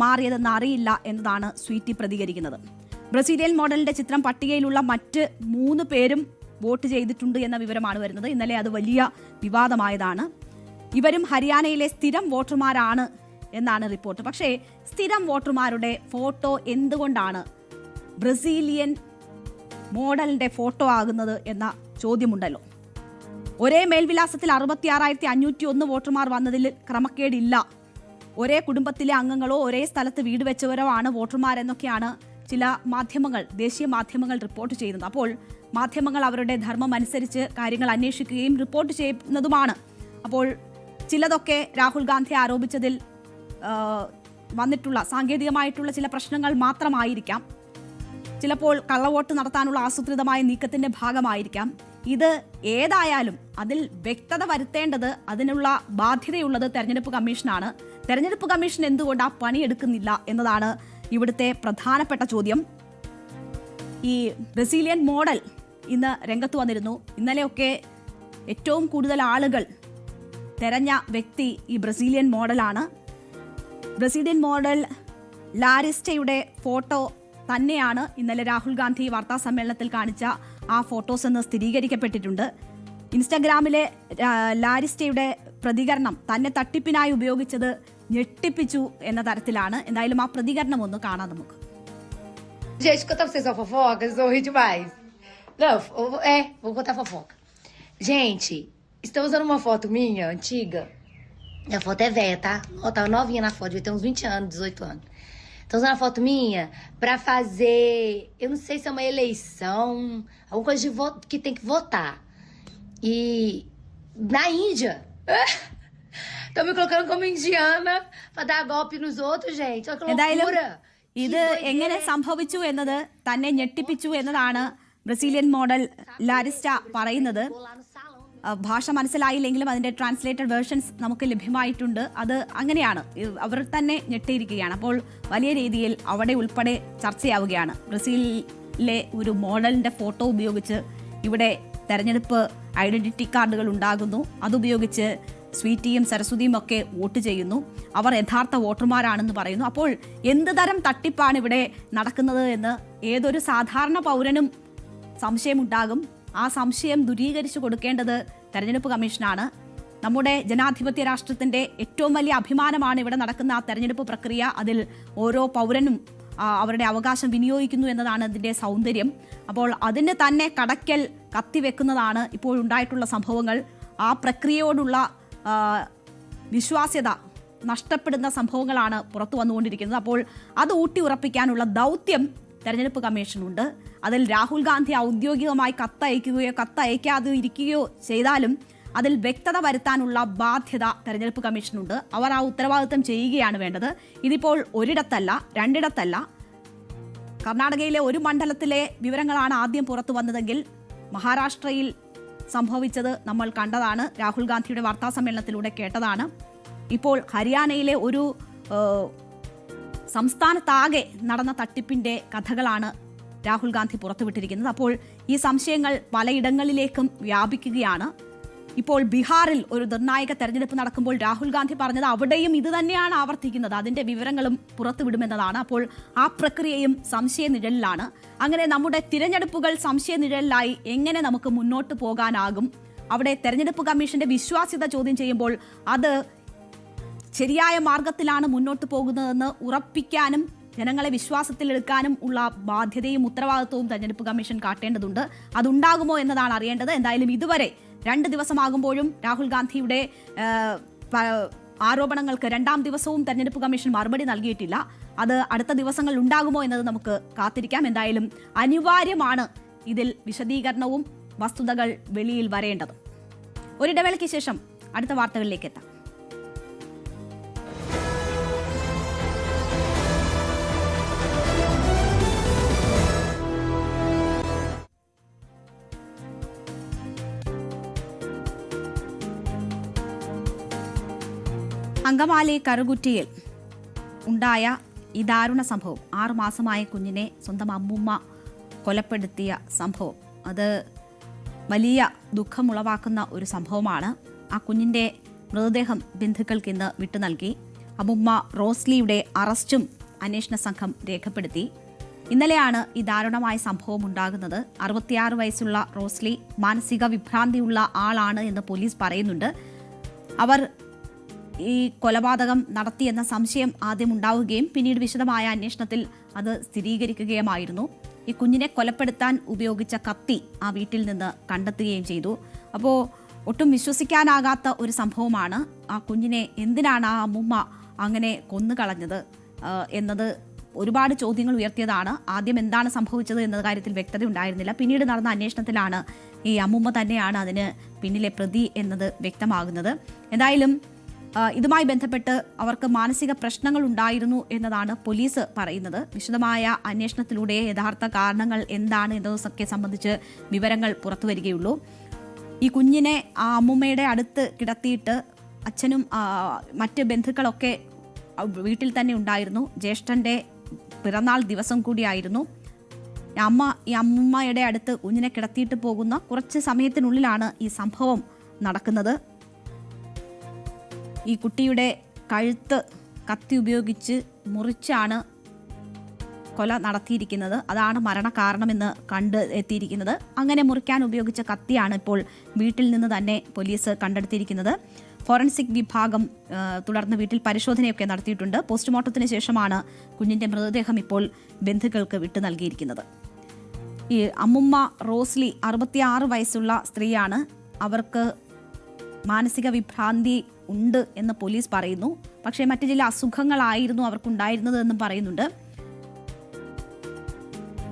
മാറിയതെന്ന് അറിയില്ല എന്നതാണ് സ്വീറ്റി പ്രതികരിക്കുന്നത്. ബ്രസീലിയൻ മോഡലിന്റെ ചിത്രം പട്ടികയിലുള്ള മറ്റ് 3 പേരും വോട്ട് ചെയ്തിട്ടുണ്ട് എന്ന വിവരമാണ് വരുന്നത്. ഇന്നലെ അത് വലിയ വിവാദമായതാണ്. ഇവരും ഹരിയാനയിലെ സ്ഥിരം വോട്ടർമാരാണ് എന്നാണ് റിപ്പോർട്ട്. പക്ഷേ സ്ഥിരം വോട്ടർമാരുടെ ഫോട്ടോ എന്തുകൊണ്ടാണ് ബ്രസീലിയൻ മോഡലിന്റെ ഫോട്ടോ ആകുന്നത് എന്ന ചോദ്യമുണ്ടല്ലോ. ഒരേ മേൽവിലാസത്തിൽ 66,501 വോട്ടർമാർ വന്നതിൽ ക്രമക്കേടില്ല. ഒരേ കുടുംബത്തിലെ അംഗങ്ങളോ ഒരേ സ്ഥലത്ത് വീട് വെച്ചവരോ ആണ് വോട്ടർമാരെന്നൊക്കെയാണ് ചില മാധ്യമങ്ങൾ, ദേശീയ മാധ്യമങ്ങൾ റിപ്പോർട്ട് ചെയ്യുന്നത്. അപ്പോൾ മാധ്യമങ്ങൾ അവരുടെ ധർമ്മം അനുസരിച്ച് കാര്യങ്ങൾ അന്വേഷിക്കുകയും റിപ്പോർട്ട് ചെയ്യുന്നതുമാണ്. അപ്പോൾ ചിലതൊക്കെ രാഹുൽ ഗാന്ധി ആരോപിച്ചതിൽ വന്നിട്ടുള്ള സാങ്കേതികമായിട്ടുള്ള ചില പ്രശ്നങ്ങൾ മാത്രമായിരിക്കാം. ചിലപ്പോൾ കള്ളവോട്ട് നടത്താനുള്ള ആസൂത്രിതമായ നീക്കത്തിന്റെ ഭാഗമായിരിക്കാം. ഇത് ഏതായാലും അതിൽ വ്യക്തത വരുത്തേണ്ടത്, അതിനുള്ള ബാധ്യതയുള്ളത് തെരഞ്ഞെടുപ്പ് കമ്മീഷനാണ്. തെരഞ്ഞെടുപ്പ് കമ്മീഷൻ എന്തുകൊണ്ട് ആ പണിയെടുക്കുന്നില്ല എന്നതാണ് ഇവിടുത്തെ പ്രധാനപ്പെട്ട ചോദ്യം. ഈ ബ്രസീലിയൻ മോഡൽ ഇന്ന് രംഗത്ത് വന്നിരുന്നു. ഇന്നലെയൊക്കെ ഏറ്റവും കൂടുതൽ ആളുകൾ തെരഞ്ഞ വ്യക്തി ഈ ബ്രസീലിയൻ മോഡലാണ്. ബ്രസീലിയൻ മോഡൽ ലാരിസ്റ്റയുടെ ഫോട്ടോ തന്നെയാണ് ഇന്നലെ രാഹുൽ ഗാന്ധി വാർത്താ സമ്മേളനത്തിൽ കാണിച്ച ആ ഫോട്ടോസ് എന്ന് സ്ഥിരീകരിക്കപ്പെട്ടിട്ടുണ്ട്. ഇൻസ്റ്റഗ്രാമിലെ ലാരിസ്റ്റയുടെ പ്രതികരണം തന്നെ തട്ടിപ്പിനായി ഉപയോഗിച്ചത് ഞെട്ടിപ്പിച്ചു എന്ന തരത്തിലാണ്. എന്തായാലും ആ പ്രതികരണം ഒന്ന് കാണാം നമുക്ക്. Gente, contar pra vocês uma fofoca, vocês vão rir demais. Não, vou contar fofoca. Gente, estão usando uma foto minha, antiga. A foto é velha, tá? Ó, tava novinha na foto, devia ter uns 20 anos, 18 anos. Estão usando a foto minha pra fazer, eu não sei se é uma eleição, alguma coisa de que tem que votar. E na Índia, estão me colocando como indiana pra dar golpe nos outros, gente. Olha que loucura. ഇത് എങ്ങനെ സംഭവിച്ചു എന്നത് തന്നെ ഞെട്ടിപ്പിച്ചു എന്നതാണ് Brazilian model ലാരിസ്റ്റ പറയുന്നത്. ഭാഷ മനസ്സിലായില്ലെങ്കിലും അതിന്റെ translated versions നമുക്ക് ലഭ്യമായിട്ടുണ്ട്. അത് അങ്ങനെയാണ്, അവർ തന്നെ ഞെട്ടിയിരിക്കുകയാണ്. അപ്പോൾ വലിയ രീതിയിൽ അവിടെ ഉൾപ്പെടെ ചർച്ചയാവുകയാണ്. ബ്രസീലിലെ ഒരു മോഡലിന്റെ ഫോട്ടോ ഉപയോഗിച്ച് ഇവിടെ തെരഞ്ഞെടുപ്പ് ഐഡന്റിറ്റി കാർഡുകൾ ഉണ്ടാകുന്നു. അതുപയോഗിച്ച് സ്വീറ്റിയും സരസ്വതിയും ഒക്കെ വോട്ട് ചെയ്യുന്നു. അവർ യഥാർത്ഥ വോട്ടർമാരാണെന്ന് പറയുന്നു. അപ്പോൾ എന്ത് തരം തട്ടിപ്പാണ് ഇവിടെ നടക്കുന്നത് എന്ന് ഏതൊരു സാധാരണ പൗരനും സംശയമുണ്ടാകും. ആ സംശയം ദൂരീകരിച്ചു കൊടുക്കേണ്ടത് തെരഞ്ഞെടുപ്പ് കമ്മീഷനാണ്. നമ്മുടെ ജനാധിപത്യ രാഷ്ട്രത്തിന്റെ ഏറ്റവും വലിയ അഭിമാനമാണ് ഇവിടെ നടക്കുന്ന ആ തെരഞ്ഞെടുപ്പ് പ്രക്രിയ. അതിൽ ഓരോ പൗരനും അവരുടെ അവകാശം വിനിയോഗിക്കുന്നു എന്നതാണ് അതിന്റെ സൗന്ദര്യം. അപ്പോൾ അതിന് തന്നെ കടക്കൽ കത്തിവെക്കുന്നതാണ് ഇപ്പോൾ ഉണ്ടായിട്ടുള്ള സംഭവങ്ങൾ. ആ പ്രക്രിയയോടുള്ള വിശ്വാസ്യത നഷ്ടപ്പെടുന്ന സംഭവങ്ങളാണ് പുറത്തു വന്നുകൊണ്ടിരിക്കുന്നത്. അപ്പോൾ അത് ഊട്ടി ഉറപ്പിക്കാനുള്ള ദൗത്യം തെരഞ്ഞെടുപ്പ് കമ്മീഷനുണ്ട്. അതിൽ രാഹുൽ ഗാന്ധി ഔദ്യോഗികമായി കത്തയക്കുകയോ കത്തയക്കാതെ ഇരിക്കുകയോ ചെയ്താലും അതിൽ വ്യക്തത വരുത്താനുള്ള ബാധ്യത തെരഞ്ഞെടുപ്പ് കമ്മീഷനുണ്ട്. അവർ ആ ഉത്തരവാദിത്തം ചെയ്യുകയാണ് വേണ്ടത്. ഇതിപ്പോൾ ഒരിടത്തല്ല, രണ്ടിടത്തല്ല. കർണാടകയിലെ ഒരു മണ്ഡലത്തിലെ വിവരങ്ങളാണ് ആദ്യം പുറത്തു വന്നതെങ്കിൽ മഹാരാഷ്ട്രയിൽ സംഭവിച്ചത് നമ്മൾ കണ്ടതാണ്, രാഹുൽ ഗാന്ധിയുടെ വാർത്താ സമ്മേളനത്തിലൂടെ കേട്ടതാണ്. ഇപ്പോൾ ഹരിയാനയിലെ ഒരു സംസ്ഥാനത്താകെ നടന്ന തട്ടിപ്പിന്റെ കഥകളാണ് രാഹുൽ ഗാന്ധി പുറത്തുവിട്ടിരിക്കുന്നത്. അപ്പോൾ ഈ സംശയങ്ങൾ പലയിടങ്ങളിലേക്കും വ്യാപിക്കുകയാണ്. ഇപ്പോൾ ബീഹാറിൽ ഒരു നിർണായക തെരഞ്ഞെടുപ്പ് നടക്കുമ്പോൾ രാഹുൽ ഗാന്ധി പറഞ്ഞത് അവിടെയും ഇത് തന്നെയാണ് ആവർത്തിക്കുന്നത്, അതിന്റെ വിവരങ്ങളും പുറത്തുവിടുമെന്നതാണ്. അപ്പോൾ ആ പ്രക്രിയയും സംശയനിഴലിലാണ്. അങ്ങനെ നമ്മുടെ തിരഞ്ഞെടുപ്പുകൾ സംശയനിഴലിലായി എങ്ങനെ നമുക്ക് മുന്നോട്ട് പോകാനാകും? അവിടെ തെരഞ്ഞെടുപ്പ് കമ്മീഷന്റെ വിശ്വാസ്യത ചോദ്യം ചെയ്യുമ്പോൾ അത് ശരിയായ മാർഗത്തിലാണ് മുന്നോട്ട് പോകുന്നതെന്ന് ഉറപ്പിക്കാനും ജനങ്ങളെ വിശ്വാസത്തിലെടുക്കാനും ഉള്ള ബാധ്യതയും ഉത്തരവാദിത്വവും തെരഞ്ഞെടുപ്പ് കമ്മീഷൻ കാട്ടേണ്ടതുണ്ട്. അതുണ്ടാകുമോ എന്നതാണ് അറിയേണ്ടത്. എന്തായാലും ഇതുവരെ 2 ദിവസമാകുമ്പോഴും രാഹുൽ ഗാന്ധിയുടെ ആരോപണങ്ങൾക്ക് 2ാം ദിവസവും തെരഞ്ഞെടുപ്പ് കമ്മീഷൻ മറുപടി നൽകിയിട്ടില്ല. അത് അടുത്ത ദിവസങ്ങളിൽ ഉണ്ടാകുമോ എന്നത് നമുക്ക് കാത്തിരിക്കാം. എന്തായാലും അനിവാര്യമാണ് ഇതിൽ വിശദീകരണവും വസ്തുതകൾ വെളിയിൽ വരേണ്ടത്. ഒരിടവേളയ്ക്ക് ശേഷം അടുത്ത വാർത്തകളിലേക്ക് എത്താം. അങ്കമാലി കറുകുറ്റിയിൽ ഉണ്ടായ ഈ ദാരുണ സംഭവം, 6 മാസമായ കുഞ്ഞിനെ സ്വന്തം അമ്മുമ്മ കൊലപ്പെടുത്തിയ സംഭവം, അത് വലിയ ദുഃഖമുളവാക്കുന്ന ഒരു സംഭവമാണ്. ആ കുഞ്ഞിൻ്റെ മൃതദേഹം ബന്ധുക്കൾക്ക് ഇന്ന് വിട്ടു നൽകി. അമ്മുമ്മ റോസ്ലിയുടെ അറസ്റ്റും അന്വേഷണ സംഘം രേഖപ്പെടുത്തി. ഇന്നലെയാണ് ഈ ദാരുണമായ സംഭവം ഉണ്ടാകുന്നത്. 66 വയസ്സുള്ള റോസ്ലി മാനസിക വിഭ്രാന്തിയുള്ള ആളാണ് എന്ന് പോലീസ് പറയുന്നുണ്ട്. അവർ ഈ കൊലപാതകം നടത്തിയെന്ന സംശയം ആദ്യം ഉണ്ടാവുകയും പിന്നീട് വിശദമായ അന്വേഷണത്തിൽ അത് സ്ഥിരീകരിക്കുകയുമായിരുന്നു. ഈ കുഞ്ഞിനെ കൊലപ്പെടുത്താൻ ഉപയോഗിച്ച കത്തി ആ വീട്ടിൽ നിന്ന് കണ്ടെത്തുകയും ചെയ്തു. അപ്പോൾ ഒട്ടും വിശ്വസിക്കാനാകാത്ത ഒരു സംഭവമാണ്. ആ കുഞ്ഞിനെ എന്തിനാണ് ആ അമ്മുമ്മ അങ്ങനെ കൊന്നുകളഞ്ഞത് എന്നത് ഒരുപാട് ചോദ്യങ്ങൾ ഉയർത്തിയതാണ്. ആദ്യം എന്താണ് സംഭവിച്ചത് എന്ന കാര്യത്തിൽ വ്യക്തത ഉണ്ടായിരുന്നില്ല. പിന്നീട് നടന്ന അന്വേഷണത്തിലാണ് ഈ അമ്മുമ്മ തന്നെയാണ് അതിന് പിന്നിലെ പ്രതി എന്നത് വ്യക്തമാകുന്നത്. എന്തായാലും ഇതുമായി ബന്ധപ്പെട്ട് അവർക്ക് മാനസിക പ്രശ്നങ്ങൾ ഉണ്ടായിരുന്നു എന്നതാണ് പോലീസ് പറയുന്നത്. വിശദമായ അന്വേഷണത്തിലൂടെ യഥാർത്ഥ കാരണങ്ങൾ എന്താണ് എന്നതൊക്കെ സംബന്ധിച്ച് വിവരങ്ങൾ പുറത്തുവരികയുള്ളൂ. ഈ കുഞ്ഞിനെ ആ അമ്മുമ്മയുടെ അടുത്ത് കിടത്തിയിട്ട് അച്ഛനും മറ്റ് ബന്ധുക്കളൊക്കെ വീട്ടിൽ തന്നെ ഉണ്ടായിരുന്നു. ജ്യേഷ്ഠൻ്റെ പിറന്നാൾ ദിവസം കൂടിയായിരുന്നു. ഈ അമ്മുമ്മയുടെ അടുത്ത് കുഞ്ഞിനെ കിടത്തിയിട്ട് പോകുന്ന കുറച്ച് സമയത്തിനുള്ളിലാണ് ഈ സംഭവം നടക്കുന്നത്. ഈ കുട്ടിയുടെ കഴുത്ത് കത്തി ഉപയോഗിച്ച് മുറിച്ചാണ് കൊല നടത്തിയിരിക്കുന്നത്. അതാണ് മരണകാരണമെന്ന് എത്തിയിരിക്കുന്നത്. അങ്ങനെ മുറിക്കാൻ ഉപയോഗിച്ച കത്തിയാണ് ഇപ്പോൾ വീട്ടിൽ നിന്ന് തന്നെ പോലീസ് കണ്ടെടുത്തിരിക്കുന്നത്. ഫോറൻസിക് വിഭാഗം തുടർന്ന് വീട്ടിൽ പരിശോധനയൊക്കെ നടത്തിയിട്ടുണ്ട്. പോസ്റ്റ്മോർട്ടത്തിന് ശേഷമാണ് കുഞ്ഞിൻ്റെ മൃതദേഹം ഇപ്പോൾ ബന്ധുക്കൾക്ക് വിട്ടു നൽകിയിരിക്കുന്നത്. ഈ അമ്മുമ്മ റോസ്ലി 66 വയസ്സുള്ള സ്ത്രീയാണ്. അവർക്ക് മാനസിക വിഭ്രാന്തി ഉണ്ട് എന്ന് പോലീസ് പറയുന്നു. പക്ഷേ മറ്റു ചില അസുഖങ്ങളായിരുന്നു അവർക്കുണ്ടായിരുന്നത് എന്നും പറയുന്നുണ്ട്.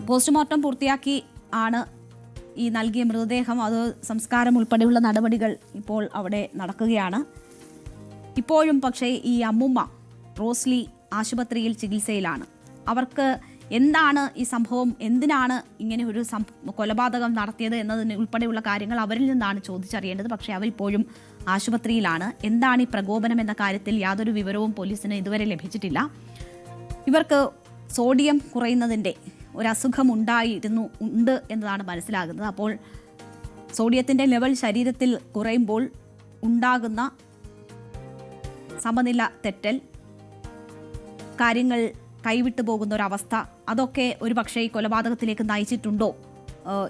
പോസ്റ്റ്മോർട്ടം പൂർത്തിയാക്കി ആണ് ഈ നൽകിയ മൃതദേഹം, അത് സംസ്കാരം ഉൾപ്പെടെയുള്ള നടപടികൾ ഇപ്പോൾ അവിടെ നടക്കുകയാണ്. ഇപ്പോഴും പക്ഷേ ഈ അമ്മുമ്മ റോസ്ലി ആശുപത്രിയിൽ ചികിത്സയിലാണ്. അവർക്ക് എന്താണ് ഈ സംഭവം, എന്തിനാണ് ഇങ്ങനെ ഒരു കൊലപാതകം നടത്തിയത് എന്നതിന് ഉൾപ്പെടെയുള്ള കാര്യങ്ങൾ അവരിൽ നിന്നാണ് ചോദിച്ചറിയേണ്ടത്. പക്ഷേ അവരിപ്പോഴും ആശുപത്രിയിലാണ്. എന്താണ് ഈ പ്രകോപനം എന്ന കാര്യത്തിൽ യാതൊരു വിവരവും പോലീസിന് ഇതുവരെ ലഭിച്ചിട്ടില്ല. ഇവർക്ക് സോഡിയം കുറയുന്നതിൻ്റെ ഒരു അസുഖം ഉണ്ട് എന്നതാണ് മനസ്സിലാകുന്നത്. അപ്പോൾ സോഡിയത്തിൻ്റെ ലെവൽ ശരീരത്തിൽ കുറയുമ്പോൾ ഉണ്ടാകുന്ന സമനില തെറ്റൽ, കാര്യങ്ങൾ കൈവിട്ടു പോകുന്ന ഒരവസ്ഥ, അതൊക്കെ ഒരു പക്ഷേ ഈ കൊലപാതകത്തിലേക്ക് നയിച്ചിട്ടുണ്ടോ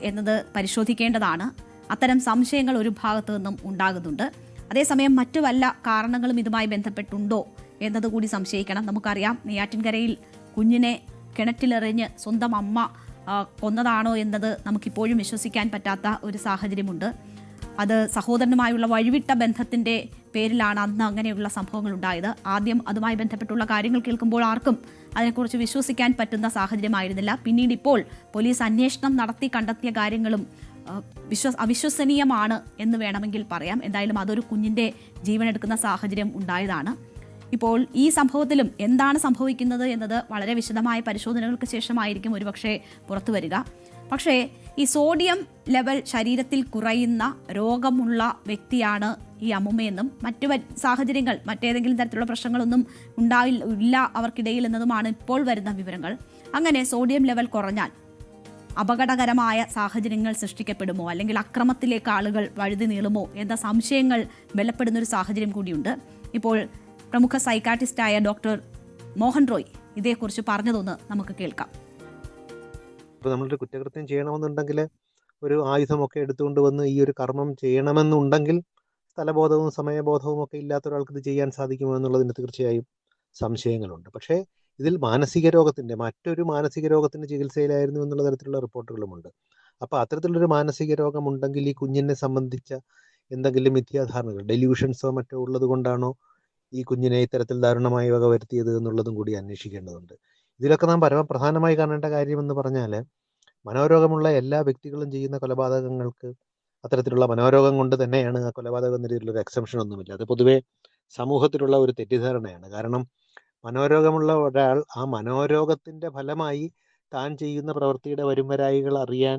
എന്നത് പരിശോധിക്കേണ്ടതാണ്. അത്തരം സംശയങ്ങൾ ഒരു ഭാഗത്തു നിന്നും ഉണ്ടാകുന്നുണ്ട്. അതേസമയം മറ്റു വല്ല കാരണങ്ങളും ഇതുമായി ബന്ധപ്പെട്ടുണ്ടോ എന്നതുകൂടി സംശയിക്കണം. നമുക്കറിയാം, നെയ്യാറ്റിൻകരയിൽ കുഞ്ഞിനെ കിണറ്റിലെറിഞ്ഞ് സ്വന്തം അമ്മ കൊന്നതാണോ എന്നത് നമുക്കിപ്പോഴും വിശ്വസിക്കാൻ പറ്റാത്ത ഒരു സാഹചര്യമുണ്ട്. അത് സഹോദരനുമായുള്ള വഴിവിട്ട ബന്ധത്തിൻ്റെ പേരിലാണ് അന്ന് അങ്ങനെയുള്ള സംഭവങ്ങൾ ഉണ്ടായത്. ആദ്യം അതുമായി ബന്ധപ്പെട്ടുള്ള കാര്യങ്ങൾ കേൾക്കുമ്പോൾ ആർക്കും അതിനെക്കുറിച്ച് വിശ്വസിക്കാൻ പറ്റുന്ന സാഹചര്യമായിരുന്നില്ല. പിന്നീട് ഇപ്പോൾ പോലീസ് അന്വേഷണം നടത്തി കണ്ടെത്തിയ കാര്യങ്ങളും അവിശ്വസനീയമാണ് എന്ന് വേണമെങ്കിൽ പറയാം. എന്തായാലും അതൊരു കുഞ്ഞിൻ്റെ ജീവനെടുക്കുന്ന സാഹചര്യം ഉണ്ടായതാണ്. ഇപ്പോൾ ഈ സംഭവത്തിലും എന്താണ് സംഭവിക്കുന്നത് എന്നത് വളരെ വിശദമായ പരിശോധനകൾക്ക് ശേഷമായിരിക്കും ഒരുപക്ഷെ പുറത്തു വരിക. പക്ഷേ ഈ സോഡിയം ലെവൽ ശരീരത്തിൽ കുറയുന്ന രോഗമുള്ള വ്യക്തിയാണ് ഈ അമ്മുമ്മയെന്നും മറ്റു സാഹചര്യങ്ങൾ, മറ്റേതെങ്കിലും തരത്തിലുള്ള പ്രശ്നങ്ങളൊന്നും ഇല്ല അവർക്കിടയിൽ എന്നതുമാണ് ഇപ്പോൾ വരുന്ന വിവരങ്ങൾ. അങ്ങനെ സോഡിയം ലെവൽ കുറഞ്ഞാൽ അപകടകരമായ സാഹചര്യങ്ങൾ സൃഷ്ടിക്കപ്പെടുമോ, അല്ലെങ്കിൽ അക്രമത്തിലേക്ക് ആളുകൾ വഴുതി നീളുമോ എന്ന സംശയങ്ങൾ ബലപ്പെടുന്നൊരു സാഹചര്യം കൂടിയുണ്ട്. ഇപ്പോൾ പ്രമുഖ സൈക്കാട്രിസ്റ്റായ ഡോക്ടർ മോഹൻ റോയ് ഇതേക്കുറിച്ച് പറഞ്ഞതൊന്ന് നമുക്ക് കേൾക്കാം. ഇപ്പോൾ നമ്മളൊരു കുറ്റകൃത്യം ചെയ്യണമെന്നുണ്ടെങ്കിൽ ഒരു ആയുധമൊക്കെ എടുത്തുകൊണ്ട് വന്ന് ഈ ഒരു കർമ്മം ചെയ്യണമെന്നുണ്ടെങ്കിൽ സ്ഥലബോധവും സമയബോധവും ഒക്കെ ഇല്ലാത്ത ഒരാൾക്ക് ഇത് ചെയ്യാൻ സാധിക്കുമോ എന്നുള്ളതിന് തീർച്ചയായും സംശയങ്ങളുണ്ട്. പക്ഷേ ഇതിൽ മറ്റൊരു മാനസിക രോഗത്തിൻ്റെ ചികിത്സയിലായിരുന്നു എന്നുള്ള തരത്തിലുള്ള റിപ്പോർട്ടുകളുമുണ്ട്. അപ്പോൾ അത്തരത്തിലുള്ളൊരു മാനസിക രോഗമുണ്ടെങ്കിൽ ഈ കുഞ്ഞിനെ സംബന്ധിച്ച എന്തെങ്കിലും മിഥ്യാധാരണകൾ, ഡെല്യൂഷൻസോ മറ്റോ ഉള്ളത് കൊണ്ടാണോ ഈ കുഞ്ഞിനെ ഇത്തരത്തിൽ ദാരുണമായി വക വരുത്തിയത് എന്നുള്ളതും കൂടി അന്വേഷിക്കേണ്ടതുണ്ട്. ഇതിലൊക്കെ നാം പ്രധാനമായി കാണേണ്ട കാര്യമെന്ന് പറഞ്ഞാൽ, മനോരോഗമുള്ള എല്ലാ വ്യക്തികളും ചെയ്യുന്ന കൊലപാതകങ്ങൾക്ക് അത്തരത്തിലുള്ള മനോരോഗം കൊണ്ട് തന്നെയാണ് ആ കൊലപാതകം എന്ന രീതിയിലൊരു എക്സംഷൻ ഒന്നുമില്ല. അത് പൊതുവേ സമൂഹത്തിലുള്ള ഒരു തെറ്റിദ്ധാരണയാണ്. കാരണം മനോരോഗമുള്ള ഒരാൾ ആ മനോരോഗത്തിൻ്റെ ഫലമായി താൻ ചെയ്യുന്ന പ്രവൃത്തിയുടെ വരുംവരായികൾ അറിയാൻ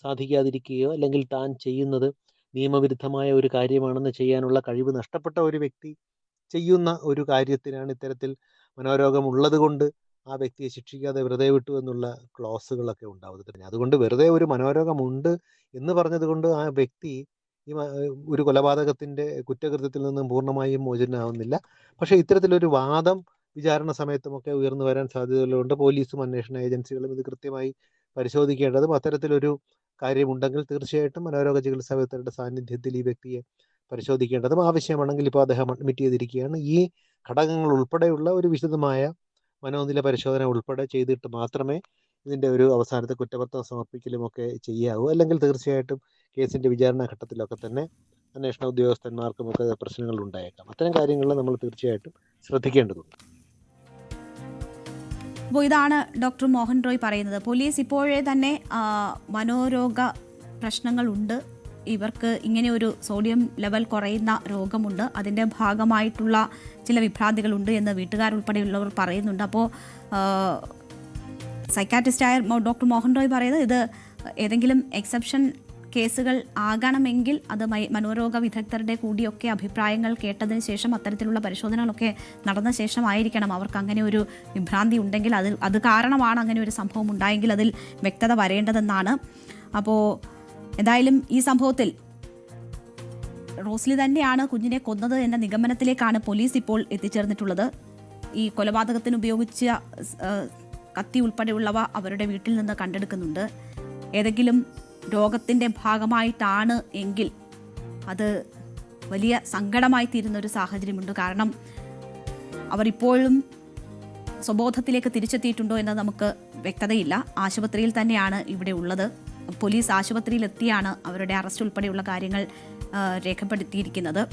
സാധിക്കാതിരിക്കുകയോ അല്ലെങ്കിൽ താൻ ചെയ്യുന്നത് നിയമവിരുദ്ധമായ ഒരു കാര്യമാണെന്ന് ചെയ്യാനുള്ള കഴിവ് നഷ്ടപ്പെട്ട ഒരു വ്യക്തി ചെയ്യുന്ന ഒരു കാര്യത്തിനാണ് ഇത്തരത്തിൽ മനോരോഗമുള്ളത് കൊണ്ട് ആ വ്യക്തിയെ ശിക്ഷിക്കാതെ വെറുതെ വിട്ടു എന്നുള്ള ക്ലോസുകളൊക്കെ ഉണ്ടാവുന്നത്. അതുകൊണ്ട് വെറുതെ ഒരു മനോരോഗമുണ്ട് എന്ന് പറഞ്ഞതുകൊണ്ട് ആ വ്യക്തി ഒരു കൊലപാതകത്തിൻ്റെ കുറ്റകൃത്യത്തിൽ നിന്നും പൂർണ്ണമായും മോചിതനാവുന്നില്ല. പക്ഷേ ഇത്തരത്തിലൊരു വാദം വിചാരണ സമയത്തുമൊക്കെ ഉയർന്നു വരാൻ സാധ്യതയുള്ളതുകൊണ്ട് പോലീസും അന്വേഷണ ഏജൻസികളും ഇത് കൃത്യമായി പരിശോധിക്കേണ്ടതും, അത്തരത്തിലൊരു കാര്യമുണ്ടെങ്കിൽ തീർച്ചയായിട്ടും മനോരോഗ ചികിത്സാ വിദഗ്ധരുടെ സാന്നിധ്യത്തിൽ ഈ വ്യക്തിയെ പരിശോധിക്കേണ്ടതും ആവശ്യമാണെങ്കിൽ ഇപ്പോൾ അദ്ദേഹം അഡ്മിറ്റ് ചെയ്തിരിക്കുകയാണ്. ഈ ഘടകങ്ങൾ ഉൾപ്പെടെയുള്ള ഒരു വിശദമായ മനോനില പരിശോധന ഉൾപ്പെടെ ചെയ്തിട്ട് മാത്രമേ ഇതിൻ്റെ ഒരു അവസാനത്തെ കുറ്റപത്രം സമർപ്പിക്കലുമൊക്കെ ചെയ്യാവൂ. അല്ലെങ്കിൽ തീർച്ചയായിട്ടും കേസിൻ്റെ വിചാരണ ഘട്ടത്തിലൊക്കെ തന്നെ അന്വേഷണ ഉദ്യോഗസ്ഥന്മാർക്കുമൊക്കെ പ്രശ്നങ്ങൾ ഉണ്ടായേക്കാം. അത്തരം കാര്യങ്ങളിൽ നമ്മൾ തീർച്ചയായിട്ടും ശ്രദ്ധിക്കേണ്ടതുണ്ട്. അപ്പോൾ ഇതാണ് ഡോക്ടർ മോഹൻ റോയ് പറയുന്നത്. പോലീസ് ഇപ്പോഴേ തന്നെ മനോരോഗ പ്രശ്നങ്ങളുണ്ട്, ഇവർക്ക് ഇങ്ങനെ ഒരു സോഡിയം ലെവൽ കുറയുന്ന രോഗമുണ്ട്, അതിൻ്റെ ഭാഗമായിട്ടുള്ള ചില വിഭ്രാന്തികളുണ്ട് എന്ന് വീട്ടുകാരുൾപ്പെടെയുള്ളവർ പറയുന്നുണ്ട്. അപ്പോൾ സൈക്കാട്രിസ്റ്റായ ഡോക്ടർ മോഹൻ റോയ് പറയുന്നത് ഇത് ഏതെങ്കിലും എക്സെപ്ഷൻ കേസുകൾ ആകണമെങ്കിൽ അത് മനോരോഗ വിദഗ്ധരുടെ കൂടിയൊക്കെ അഭിപ്രായങ്ങൾ കേട്ടതിന് ശേഷം അത്തരത്തിലുള്ള പരിശോധനകളൊക്കെ നടന്ന ശേഷമായിരിക്കണം അവർക്ക് അങ്ങനെ ഒരു വിഭ്രാന്തി ഉണ്ടെങ്കിൽ അത് കാരണമാണ് അങ്ങനെ ഒരു സംഭവം ഉണ്ടായെങ്കിൽ അതിൽ വ്യക്തത വരേണ്ടതെന്നാണ്. അപ്പോൾ എന്തായാലും ഈ സംഭവത്തിൽ റോസ്ലി തന്നെയാണ് കുഞ്ഞിനെ കൊന്നത് എന്ന നിഗമനത്തിലേക്കാണ് പോലീസ് ഇപ്പോൾ എത്തിച്ചേർന്നിട്ടുള്ളത്. ഈ കൊലപാതകത്തിന് ഉപയോഗിച്ച കത്തി ഉൾപ്പെടെയുള്ളവ അവരുടെ വീട്ടിൽ നിന്ന് കണ്ടെടുക്കുന്നുണ്ട്. ഏതെങ്കിലും രോഗത്തിൻ്റെ ഭാഗമായിട്ടാണ് എങ്കിൽ അത് വലിയ സങ്കടമായി തീരുന്ന ഒരു സാഹചര്യമുണ്ട്. കാരണം അവർ ഇപ്പോഴും സ്വബോധത്തിലേക്ക് തിരിച്ചെത്തിയിട്ടുണ്ടോ എന്ന് നമുക്ക് വ്യക്തതയില്ല. ആശുപത്രിയിൽ തന്നെയാണ് ഇവിടെ ഉള്ളത്. പോലീസ് ആശുപത്രിയിലെത്തിയാണ് അവരുടെ അറസ്റ്റ് ഉൾപ്പെടെയുള്ള കാര്യങ്ങൾ രേഖപ്പെടുത്തിയിരിക്കുന്നത്.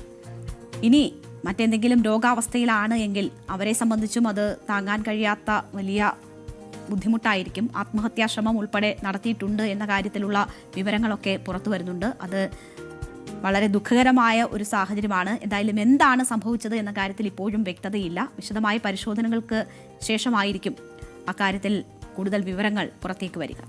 ഇനി മറ്റെന്തെങ്കിലും രോഗാവസ്ഥയിലാണ് എങ്കിൽ അവരെ സംബന്ധിച്ചും അത് താങ്ങാൻ കഴിയാത്ത വലിയ ബുദ്ധിമുട്ടായിരിക്കും. ആത്മഹത്യാശ്രമം ഉൾപ്പെടെ നടത്തിയിട്ടുണ്ട് എന്ന കാര്യത്തിലുള്ള വിവരങ്ങളൊക്കെ പുറത്തു വരുന്നുണ്ട്. അത് വളരെ ദുഃഖകരമായ ഒരു സാഹചര്യമാണ്. എന്തായാലും എന്താണ് സംഭവിച്ചത് എന്ന കാര്യത്തിൽ ഇപ്പോഴും വ്യക്തതയില്ല. വിശദമായ പരിശോധനകൾക്ക് ശേഷമായിരിക്കും അക്കാര്യത്തിൽ കൂടുതൽ വിവരങ്ങൾ പുറത്തേക്ക് വരിക.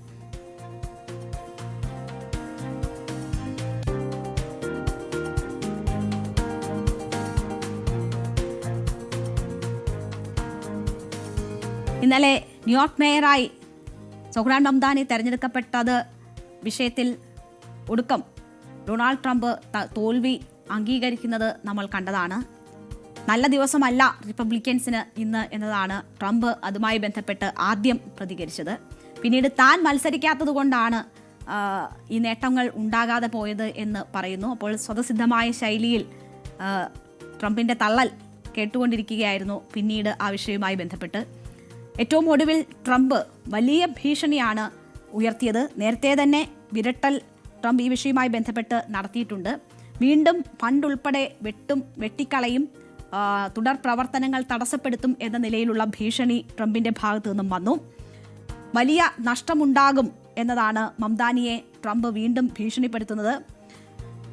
ഇന്നലെ ന്യൂയോർക്ക് മേയറായി സൊഹ്റാൻ മംദാനി തെരഞ്ഞെടുക്കപ്പെട്ടത് വിഷയത്തിൽ ഒടുക്കം ഡൊണാൾഡ് ട്രംപ് തോൽവി അംഗീകരിക്കുന്നത് നമ്മൾ കണ്ടതാണ്. നല്ല ദിവസമല്ല റിപ്പബ്ലിക്കൻസിന് ഇന്ന് എന്നതാണ് ട്രംപ് അതുമായി ബന്ധപ്പെട്ട് ആദ്യം പ്രതികരിച്ചത്. പിന്നീട് താൻ മത്സരിക്കാത്തത് കൊണ്ടാണ് ഈ നേട്ടങ്ങൾ ഉണ്ടാകാതെ പോയത് എന്ന് പറയുന്നു. അപ്പോൾ സ്വതസിദ്ധമായ ശൈലിയിൽ ട്രംപിൻ്റെ തള്ളൽ കേട്ടുകൊണ്ടിരിക്കുകയായിരുന്നു പിന്നീട് ആ വിഷയവുമായി ബന്ധപ്പെട്ട്. ഏറ്റവും ഒടുവിൽ ട്രംപ് വലിയ ഭീഷണിയാണ് ഉയർത്തിയത്. നേരത്തെ തന്നെ വിരട്ടൽ ട്രംപ് ഈ വിഷയവുമായി ബന്ധപ്പെട്ട് നടത്തിയിട്ടുണ്ട്. വീണ്ടും ഫണ്ട് ഉൾപ്പെടെ വെട്ടിക്കളയും, തുടർ പ്രവർത്തനങ്ങൾ തടസ്സപ്പെടുത്തും എന്ന നിലയിലുള്ള ഭീഷണി ട്രംപിന്റെ ഭാഗത്തു നിന്നും വന്നു. വലിയ നഷ്ടമുണ്ടാകും എന്നതാണ് മംദാനിയെ ട്രംപ് വീണ്ടും ഭീഷണിപ്പെടുത്തുന്നത്.